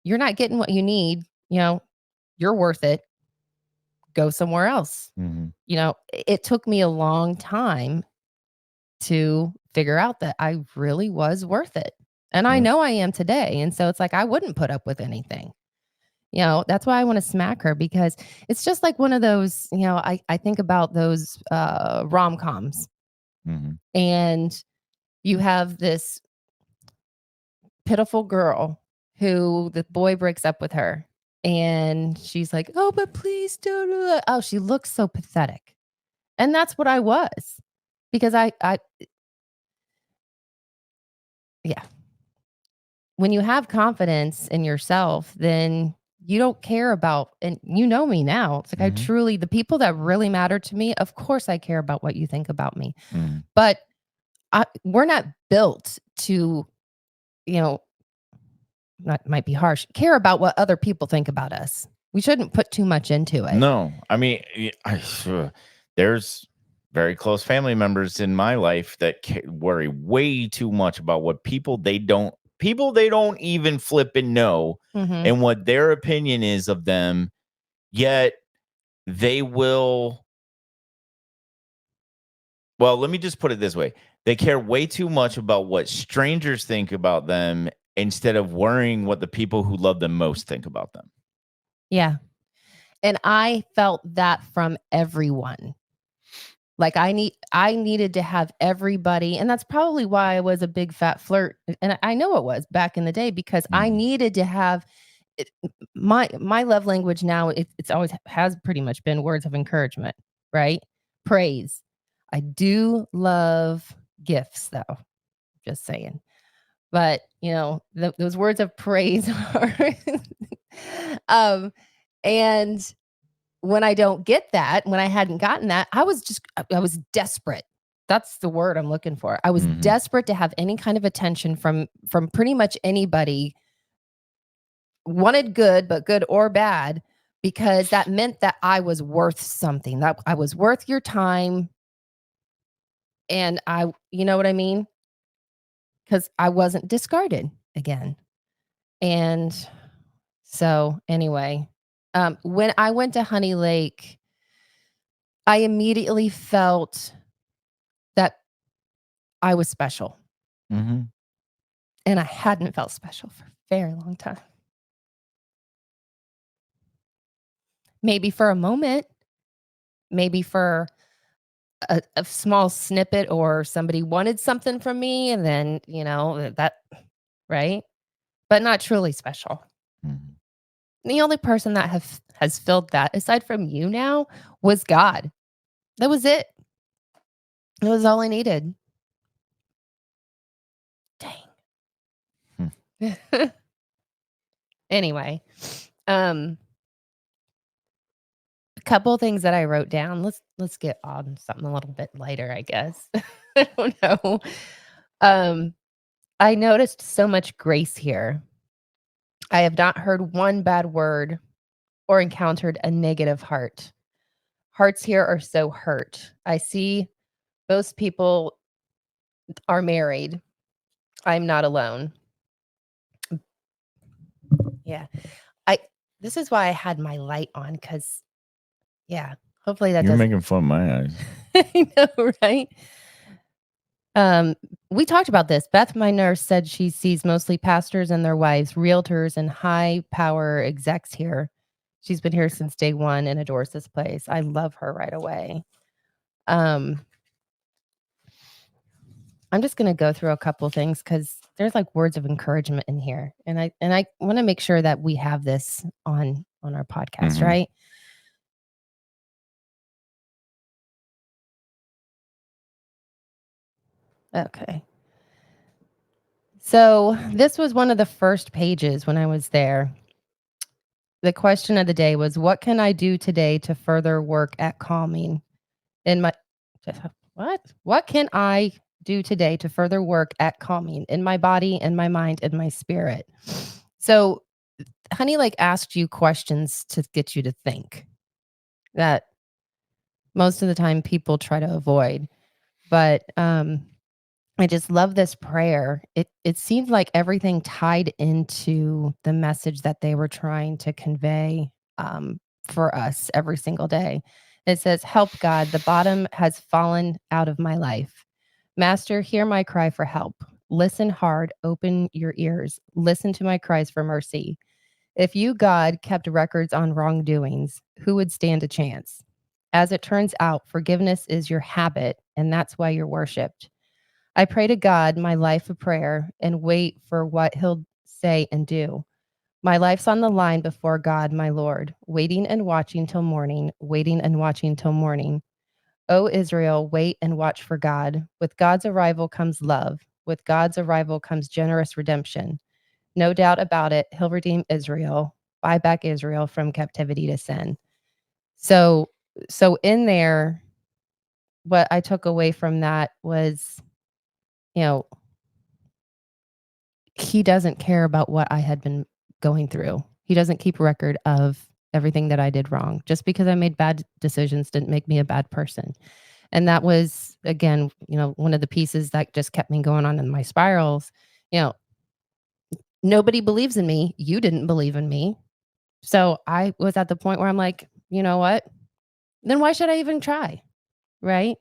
you're not getting what you need, you're worth it. Go somewhere else. Mhm, It took me a long time to figure out that I really was worth it. And I yeah, know I am today. And so it's like I wouldn't put up with anything. That's why I want to smack her because it's just like one of those, I think about those rom-coms mhm, and you have this pitiful girl who the boy breaks up with her and she's like, "Oh, but please don't do it." Oh, she looks so pathetic. And that's what I was because I yeah, when you have confidence in yourself, then you don't care about and you know me now. It's like I mhm, truly the people that really matter to me, of course I care about what you think about me. mhm, But we're not built to, you know, that might be harsh, care about what other people think about us. We shouldn't put too much into it. no, I mean, there's very close family members in my life that worry way too much about what people they don't even flip and know, Mhm. and what their opinion is of them, yet they will well, let me just put it this way. They care way too much about what strangers think about them instead of worrying what the people who love them most think about them. Yeah. And I felt that from everyone. Like I needed to have everybody and that's probably why I was a big fat flirt, and I know it was back in the day because I Mhm, needed to have it my love language now, it's always has pretty much been words of encouragement, right? Praise. I do love gifts though, just saying. But, those words of praise are um, and when I don't get that, when I hadn't gotten that, I was desperate. That's the word I'm looking for. I was mhm, desperate to have any kind of attention from pretty much anybody, wanted good, but good or bad, because that meant that I was worth something, that I was worth your time, and you know what I mean? Because I wasn't discarded again. And so, anyway, when I went to Honey Lake, I immediately felt that I was special, mhm, and I hadn't felt special for a very long time. Maybe for a moment, maybe for a small snippet or somebody wanted something from me and then, that right? But not truly special. mhm. The only person that has filled that aside from you now was God. That was it. It was all I needed. Hmm. Dang. Anyway, um couple things that I wrote down. Let's get on something a little bit lighter, I guess. I don't know. I noticed so much grace here. I have not heard one bad word or encountered a negative heart. Hearts here are so hurt. I see most people are married. I'm not alone. Yeah. I This is why I had my light on, cuz yeah, hopefully that You're doesn't making fun of my eyes. I know, right? We talked about this. Beth, my nurse, said she sees mostly pastors and their wives, realtors, and high power execs here. She's been here since day one and adores this place. I love her right away. I'm just gonna go through a couple things because there's like words of encouragement in here, and I want to make sure that we have this on our podcast, Mhm. right? Okay. So this was one of the first pages when I was there. The question of the day was, what can I do today to further work at calming in my what can I do today to further work at calming in my body, in my mind, in my spirit? So Honey like asked you questions to get you to think that most of the time people try to avoid. But I just love this prayer. It seemed like everything tied into the message that they were trying to convey for us every single day. It says, "Help God, the bottom has fallen out of my life. Master, hear my cry for help. Listen hard, open your ears. Listen to my cries for mercy. If you, God, kept records on wrongdoings, who would stand a chance? As it turns out, forgiveness is your habit, and that's why you're worshiped. I pray to God my life of prayer and wait for what he'll say and do. My life's on the line before God, my Lord, waiting and watching till morning, waiting and watching till morning. O Israel, wait and watch for God. With God's arrival comes love. With God's arrival comes generous redemption. No doubt about it, he'll redeem Israel, buy back Israel from captivity to sin." So in there, what I took away from that was, you know, he doesn't care about what I had been going through. He doesn't keep record of everything that I did wrong. Just because I made bad decisions didn't make me a bad person. And that was, again, one of the pieces that just kept me going on in my spirals. You know, nobody believes in me. You didn't believe in me. So I was at the point where I'm like, you know what? Then why should I even try? Right?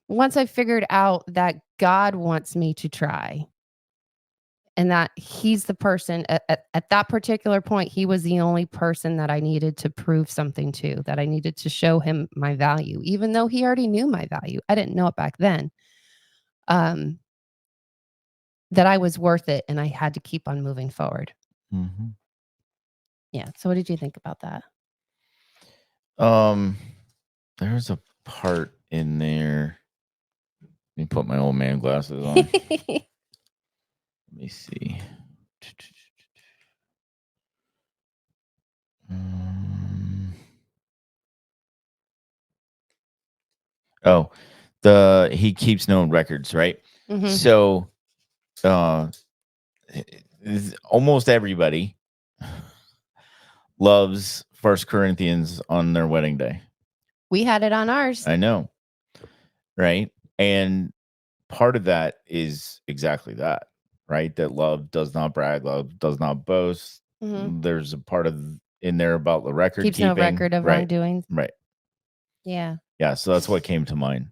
Once I figured out that God wants me to try, and that he's the person at that particular point, he was the only person that I needed to prove something to, that I needed to show him my value, even though he already knew my value. I didn't know it back then. That I was worth it and I had to keep on moving forward. Mhm. Yeah. So what did you think about that? There's a part in there. Let me put my old man glasses on. Let me see. Oh, he keeps no records, right? Mhm. So, almost everybody loves First Corinthians on their wedding day. We had it on ours. I know, right? And part of that is exactly that, right? That love does not brag, love does not boast. Mhm. There's a part of in there about the record Keeps no keeping, record of right? wrongdoings. Right. Yeah. Yeah, so that's what came to mind.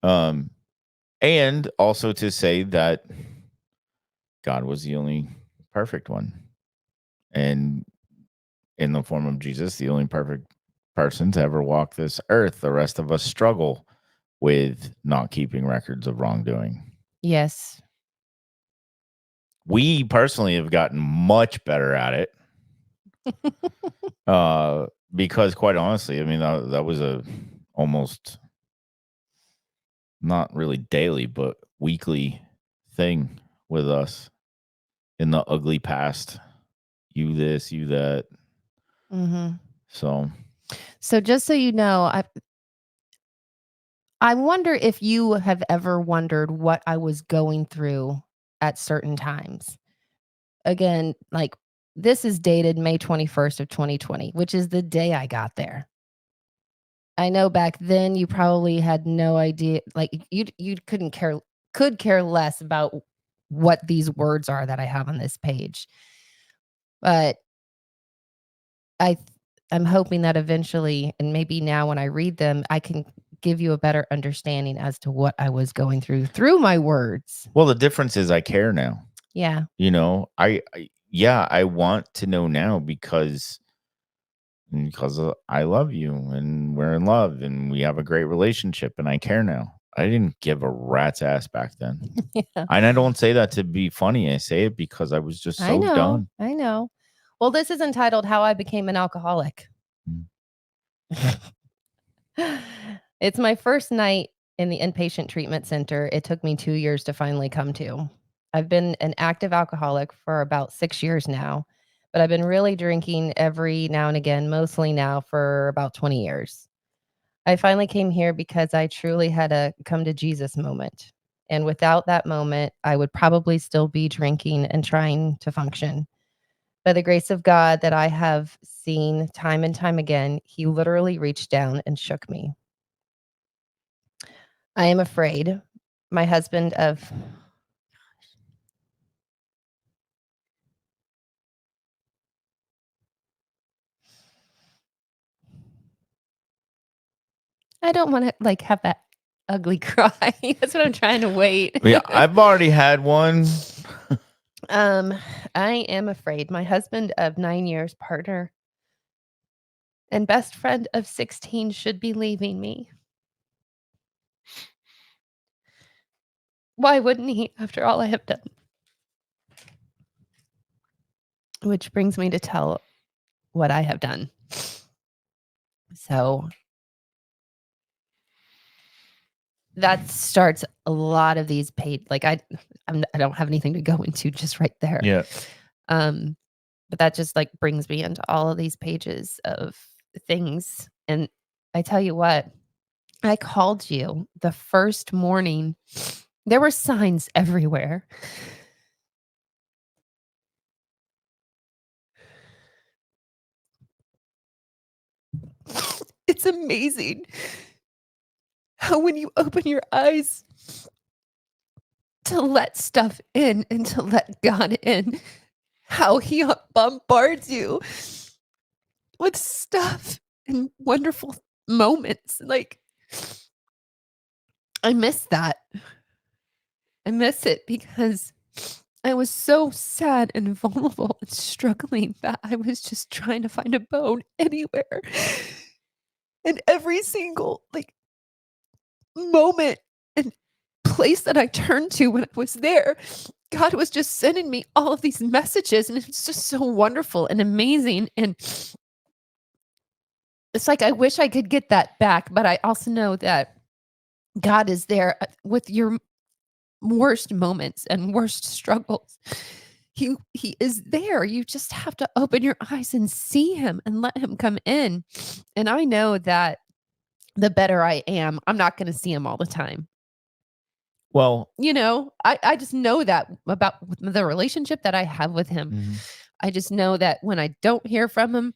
And also to say that God was the only perfect one. And in the form of Jesus, the only perfect person to ever walk this earth. The rest of us struggle with not keeping records of wrongdoing. Yes. We personally have gotten much better at it. Because quite honestly, I mean, that was a almost not really daily, but weekly thing with us in the ugly past. You this, you that. Mhm. So So just so you know, I wonder if you have ever wondered what I was going through at certain times. Again, like this is dated May 21st of 2020, which is the day I got there. I know back then you probably had no idea, like you could care less about what these words are that I have on this page. But I th I'm hoping that eventually, and maybe now when I read them, I can give you a better understanding as to what I was going through my words. Well, the difference is I care now. Yeah. You know, yeah, I want to know now because I love you and we're in love and we have a great relationship and I care now. I didn't give a rat's ass back then. Yeah. And I don't say that to be funny. I say it because I was just I so know, done. I know. Well, this is entitled How I Became an Alcoholic. Mm. It's my first night in the inpatient treatment center. It took me 2 years to finally come to. I've been an active alcoholic for about 6 years now, but I've been really drinking every now and again, mostly now for about 20 years. I finally came here because I truly had a come to Jesus moment. And without that moment, I would probably still be drinking and trying to function. By the grace of God that I have seen time and time again, He literally reached down and shook me. I am afraid. My husband of I don't wanna, like, have that ugly cry. That's what I'm trying to wait. Yeah, I've already had one. Um, I am afraid. My husband of 9 years, partner, and best friend of 16 should be leaving me. Why wouldn't he after all I have done? Which brings me to tell what I have done. So that starts a lot of these paid like I don't have anything to go into just right there. Yeah. Um, but that just like brings me into all of these pages of things. And I tell you what, I called you the first morning. There were signs everywhere. It's amazing how when you open your eyes to let stuff in and to let God in, how he bombards you with stuff and wonderful moments. Like, I miss that. I miss it because I was so sad and vulnerable and struggling that I was just trying to find a bone anywhere. And every single like moment and place that I turned to when I was there, God was just sending me all of these messages, and it's just so wonderful and amazing. And it's like I wish I could get that back, but I also know that God is there with your worst moments and worst struggles. He is there. You just have to open your eyes and see him and let him come in. And I know that the better I am, I'm not going to see him all the time. Well, You know, I just know that about the relationship that I have with him. mhm. I just know that when I don't hear from him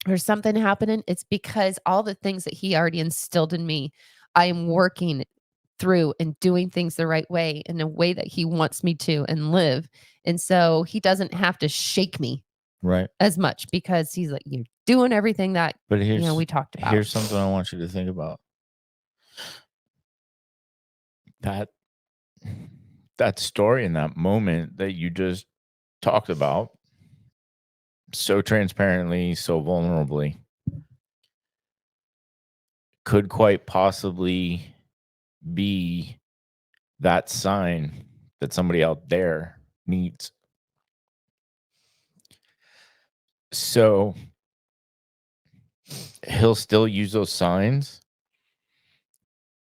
or something happening, it's because all the things that he already instilled in me, I am working through and doing things the right way in a way that he wants me to and live. And so he doesn't have to shake me Right. as much because he's like, you're doing everything that, But we talked about. here's something I want you to think about. That that story and that moment that you just talked about so transparently, so vulnerably, could quite possibly be that sign that somebody out there needs. So he'll still use those signs,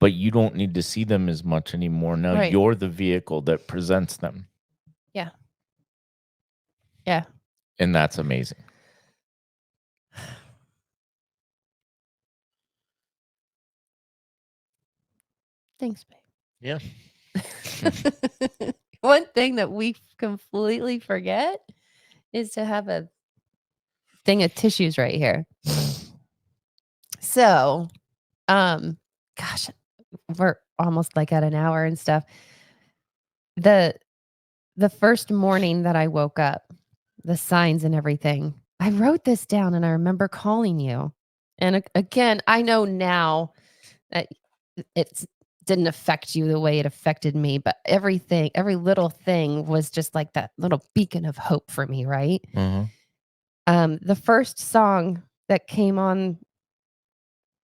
but you don't need to see them as much anymore. Now Right. you're the vehicle that presents them. Yeah. Yeah. And that's amazing. Thanks, Yeah. babe. One thing that we completely forget is to have a thing of tissues right here. So, gosh, we're almost like at an hour and stuff. The the first morning that I woke up, the signs and everything, I wrote this down and I remember calling you. And again, I know now that it didn't affect you the way it affected me, but everything, every little thing was just like that little beacon of hope for me, right? Uh-huh. The first song that came on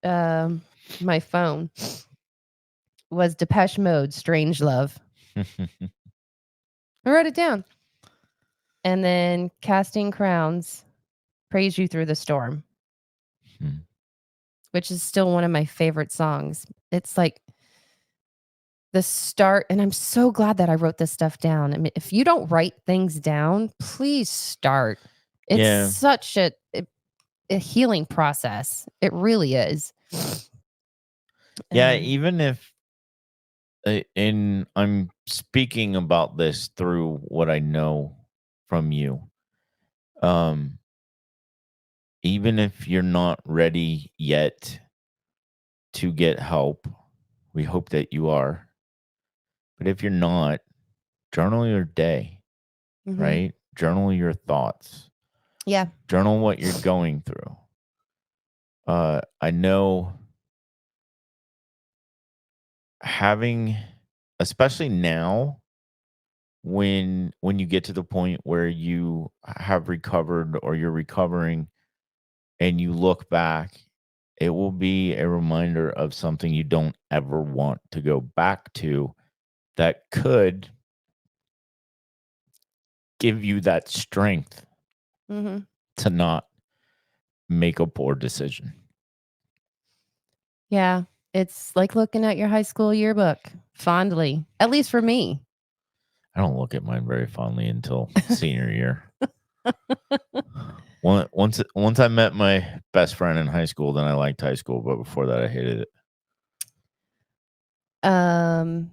um, my phone was Depeche Mode, Strange Love. I wrote it down. And then Casting Crowns, Praise You Through the Storm, Hmm. which is still one of my favorite songs. It's like the start, and I'm so glad that I wrote this stuff down. I mean, if you don't write things down, please start. It's Yeah. such a healing process. It really is. Yeah, Um, even if and I'm speaking about this through what I know from you. Um, even if you're not ready yet to get help, we hope that you are. But if you're not, journal your day, mhm. right? Journal your thoughts. Yeah. Journal what you're going through. I know having, especially now, when you get to the point where you have recovered or you're recovering and you look back, it will be a reminder of something you don't ever want to go back to that could give you that strength Mhm. to not make a poor decision. Yeah. It's like looking at your high school yearbook fondly, at least for me. I don't look at mine very fondly until senior year. Once I met my best friend in high school, then I liked high school, but before that I hated it. Um,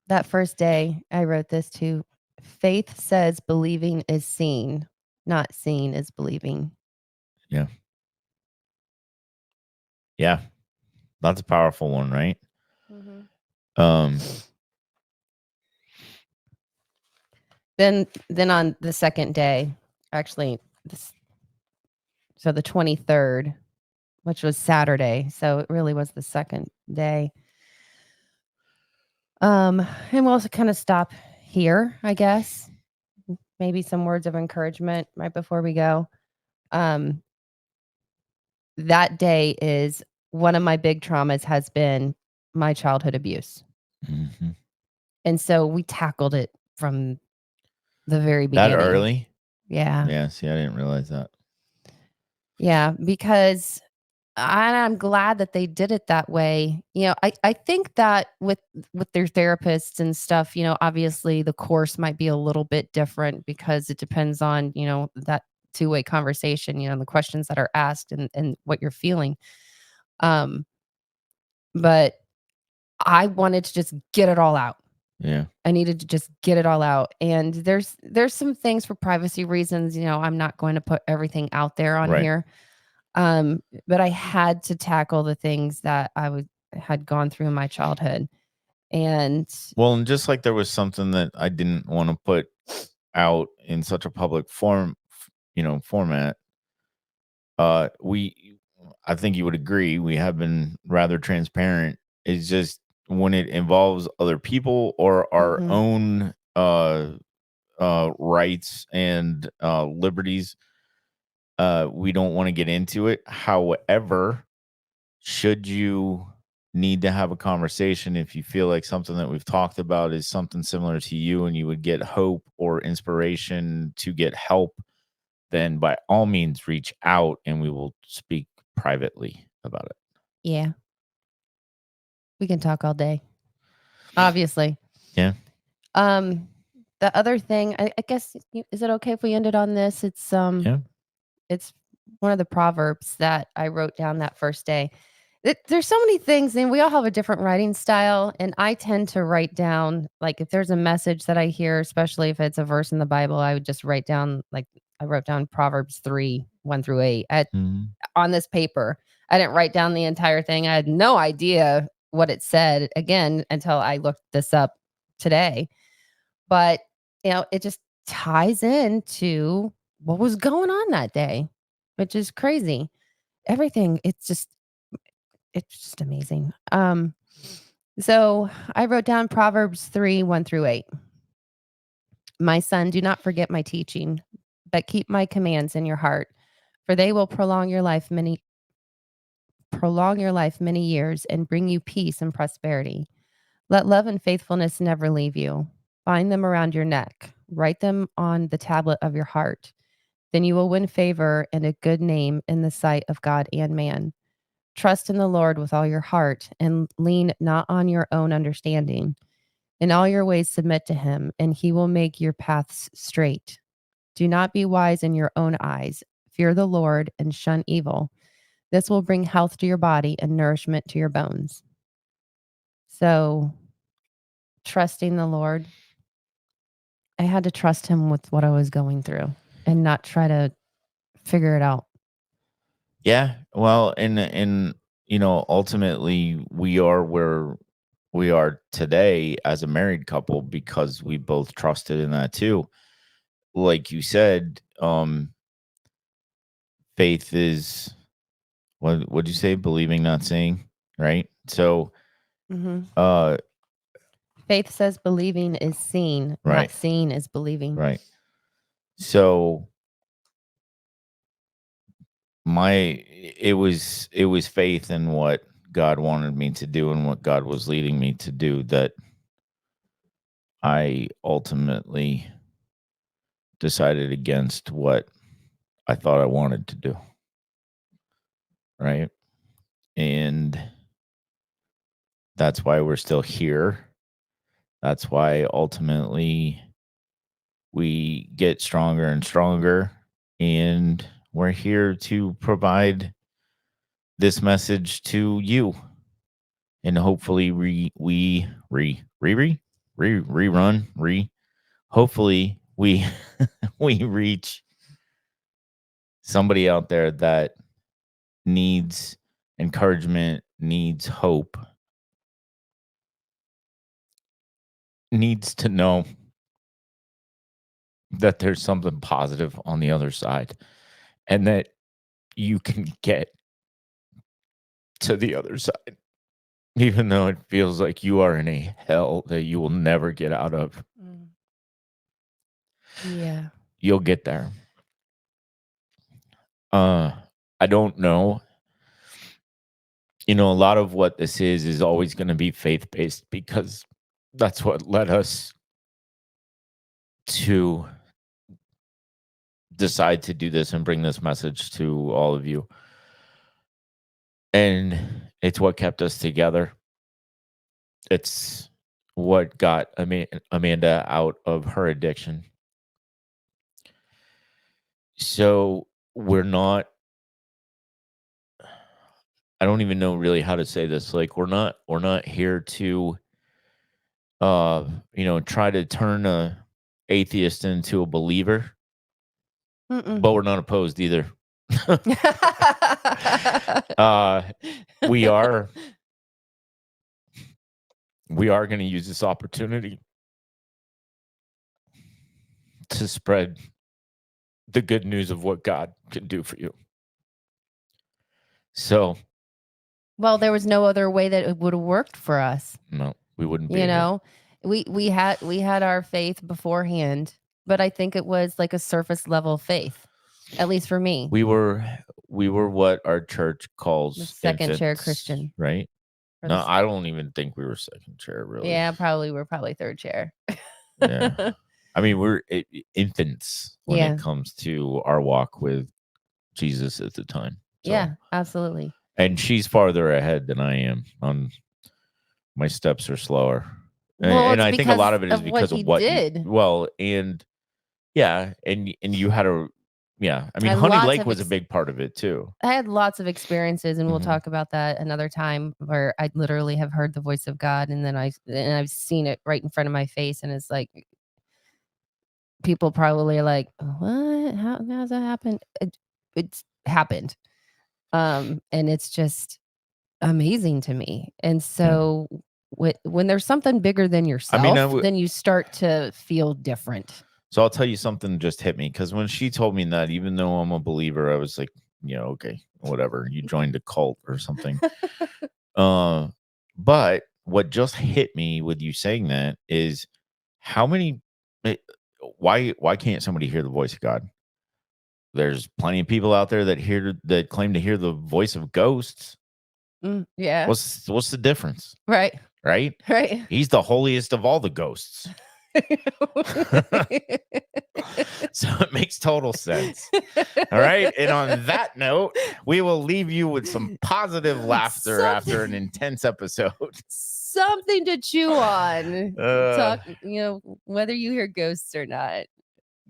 that first day, I wrote this too. Faith says believing is seen, not seen is believing. Yeah. Yeah. That's a powerful one, right? Mhm. Um, Then on the second day, actually, this, so the 23rd, which was Saturday, so it really was the second day. And we'll also kind of stop here, I guess. Maybe some words of encouragement right before we go. Um, that day is one of my big traumas has been my childhood abuse. mhm. And so we tackled it from the very That beginning. early? Yeah. Yeah, see, I didn't realize that. Yeah. Because I'm glad that they did it that way. I think that with their therapists and stuff, obviously the course might be a little bit different because it depends on, that two-way conversation, the questions that are asked and what you're feeling. Um, but I wanted to just get it all out. Yeah. I needed to just get it all out. And there's some things for privacy reasons, I'm not going to put everything out there on Right. here. But I had to tackle the things that had gone through in my childhood. And Well, and just like there was something that I didn't want to put out in such a public format, we I think you would agree, we have been rather transparent. It's just when it involves other people or our mhm, own rights and liberties, we don't want to get into it. However, should you need to have a conversation, if you feel like something that we've talked about is something similar to you and you would get hope or inspiration to get help, then by all means reach out and we will speak privately about it. yeah, we can talk all day. Obviously. Yeah. Um, the other thing, I guess, is it okay if we ended on this? Yeah. It's one of the proverbs that I wrote down that first day. There's so many things, and we all have a different writing style. And I tend to write down, like, if there's a message that I hear, especially if it's a verse in the Bible, I would just write down, like, I wrote down Proverbs 3, 1 through 8 Mhm. on this paper. I didn't write down the entire thing. I had no idea what it said again until I looked this up today. But, it just ties into what was going on that day, which is crazy. Everything, it's just amazing. So I wrote down Proverbs 3, 1 through 8. My son, do not forget my teaching, but keep my commands in your heart, for they will prolong your life many years and bring you peace and prosperity. Let love and faithfulness never leave you. Bind them around your neck. Write them on the tablet of your heart. Then you will win favor and a good name in the sight of God and man. Trust in the Lord with all your heart and lean not on your own understanding. In all your ways, submit to him, and he will make your paths straight. Do not be wise in your own eyes. Fear the Lord and shun evil. This will bring health to your body and nourishment to your bones. So, trusting the Lord, I had to trust him with what I was going through and not try to figure it out. Yeah. Well, and ultimately we are where we are today as a married couple because we both trusted in that too. Like you said, faith is what would you say? Believing, not seeing, right? So, Mhm. uh, Faith says believing is seen, not right, seeing is believing. right. So it was faith in what God wanted me to do and what God was leading me to do that I ultimately decided against what I thought I wanted to do, right? And that's why we're still here. That's why ultimately we get stronger and stronger, and we're here to provide this message to you, and hopefully rerun re hopefully we we reach somebody out there that needs encouragement, needs hope, needs to know that there's something positive on the other side and that you can get to the other side, even though it feels like you are in a hell that you will never get out of. Mm. Yeah. You'll get there. Uh, I don't know. A lot of what this is always going to be faith based because that's what led us to decide to do this and bring this message to all of you. And it's what kept us together. It's what got Amanda out of her addiction. So we're not, I don't even know really how to say this. Like we're not here to try to turn a atheist into a believer, Mm-mm. but we're not opposed either. uh we are we are going to use this opportunity to spread the good news of what God can do for you. So, Well, there was no other way that it would have worked for us. no, we wouldn't be You here. know, we had our faith beforehand, but I think it was like a surface level faith, at least for me. We were what our church The calls second chair infants, Christian. right? Or No, this, I don't even think we were second chair really. yeah, probably we're probably third chair. Yeah. I mean, we're infants when it Yeah. comes to our walk with Jesus at the time. So, Yeah, absolutely. and she's farther ahead than I am. On my steps are slower. Well, And it's I think a lot because of it is of what because of you what you did. well, and yeah, and you had to Yeah. I mean, And Honey lots Lake of was a big part of it too. I had lots of experiences, and we'll Mhm. talk about that another time, where I literally have heard the voice of God, and then I've seen it right in front of my face, and it's like people probably are like, "What? How does that happen?" It's happened, and it's just amazing to me. And Yeah. so when there's something bigger than I mean, yourself, then you start to feel different. so I'll tell you something just hit me because when she told me that, even though I'm a believer, I was like, okay, whatever. You joined a cult or something. Uh, but what just hit me with you saying that is how many, eh, why can't somebody hear the voice of God? There's plenty of people out there that claim to hear the voice of ghosts. Yeah. What's the difference, Right. right? Right. He's the holiest of all the ghosts. So it makes total sense. All right. And on that note, we will leave you with some positive laughter after an intense episode. Something to chew on. Talk, whether you hear ghosts or not.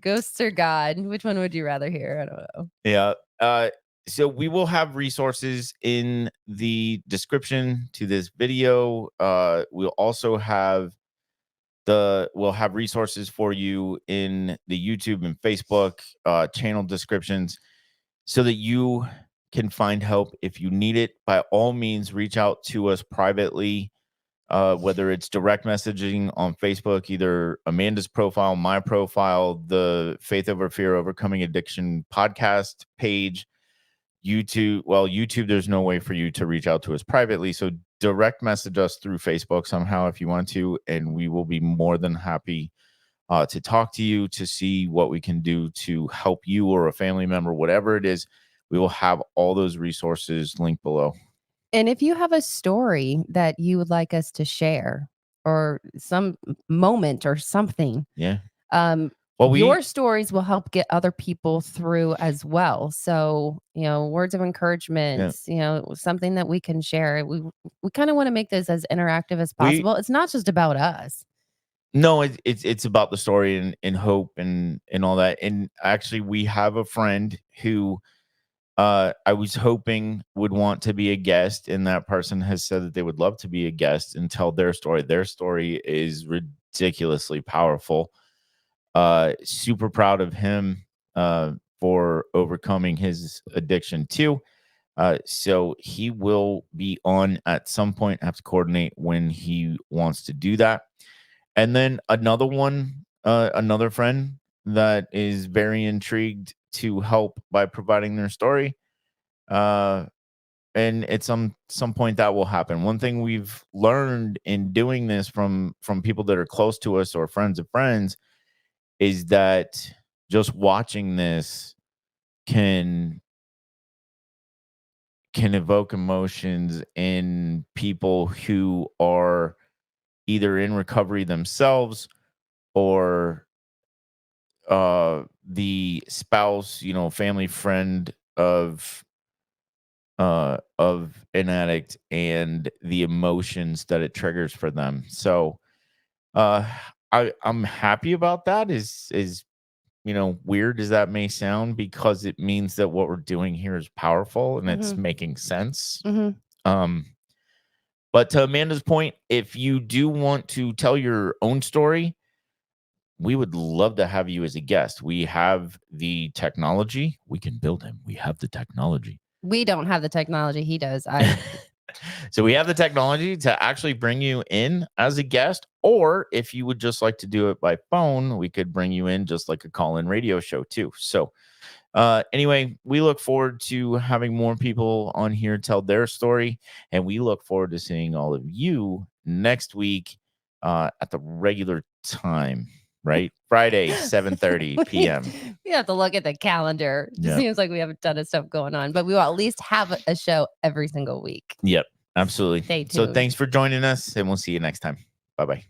Ghosts or God. Which one would you rather hear? I don't know. Yeah. So we will have resources in the description to this video. We'll also have we'll have resources for you in the YouTube and Facebook channel descriptions so that you can find help if you need it. By all means, reach out to us privately, whether it's direct messaging on Facebook, either Amanda's profile, my profile, the Faith Over Fear Overcoming Addiction podcast page, YouTube. Well, YouTube, there's no way for you to reach out to us privately. So direct message us through Facebook somehow if you want to, and we will be more than happy to talk to you to see what we can do to help you or a family member, whatever it is. We will have all those resources linked below. And if you have a story that you would like us to share, or some moment or something, Yeah. um, Well, your stories will help get other people through as well. So, words of encouragement, something that we can share. We kind of want to make this as interactive as possible. It's not just about us. No, it's about the story and hope and all that. And actually, we have a friend who I was hoping would want to be a guest, and that person has said that they would love to be a guest and tell their story. Their story is ridiculously powerful. Super proud of him for overcoming his addiction too. So he will be on at some point. I have to coordinate when he wants to do that. And then another friend that is very intrigued to help by providing their story. And at some point that will happen. One thing we've learned in doing this from people that are close to us or friends of friends is that just watching this can evoke emotions in people who are either in recovery themselves or the spouse, family friend of an addict, and the emotions that it triggers for them. So uh I'm happy about that. Is weird as that may sound, because it means that what we're doing here is powerful and it's making sense. Um, but to Amanda's point, if you do want to tell your own story, we would love to have you as a guest. We have the technology. We can build him. We have the technology. We don't have the technology. He does. So we have the technology to actually bring you in as a guest, or if you would just like to do it by phone, we could bring you in just like a call-in radio show too. So anyway, we look forward to having more people on here tell their story, and we look forward to seeing all of you next week at the regular time. Right, Friday, 7:30 p.m. We have to look at the calendar. It seems like we have a ton of stuff going on, but we will at least have a show every single week. Yep, absolutely. Stay tuned. So thanks for joining us, and we'll see you next time. Bye-bye.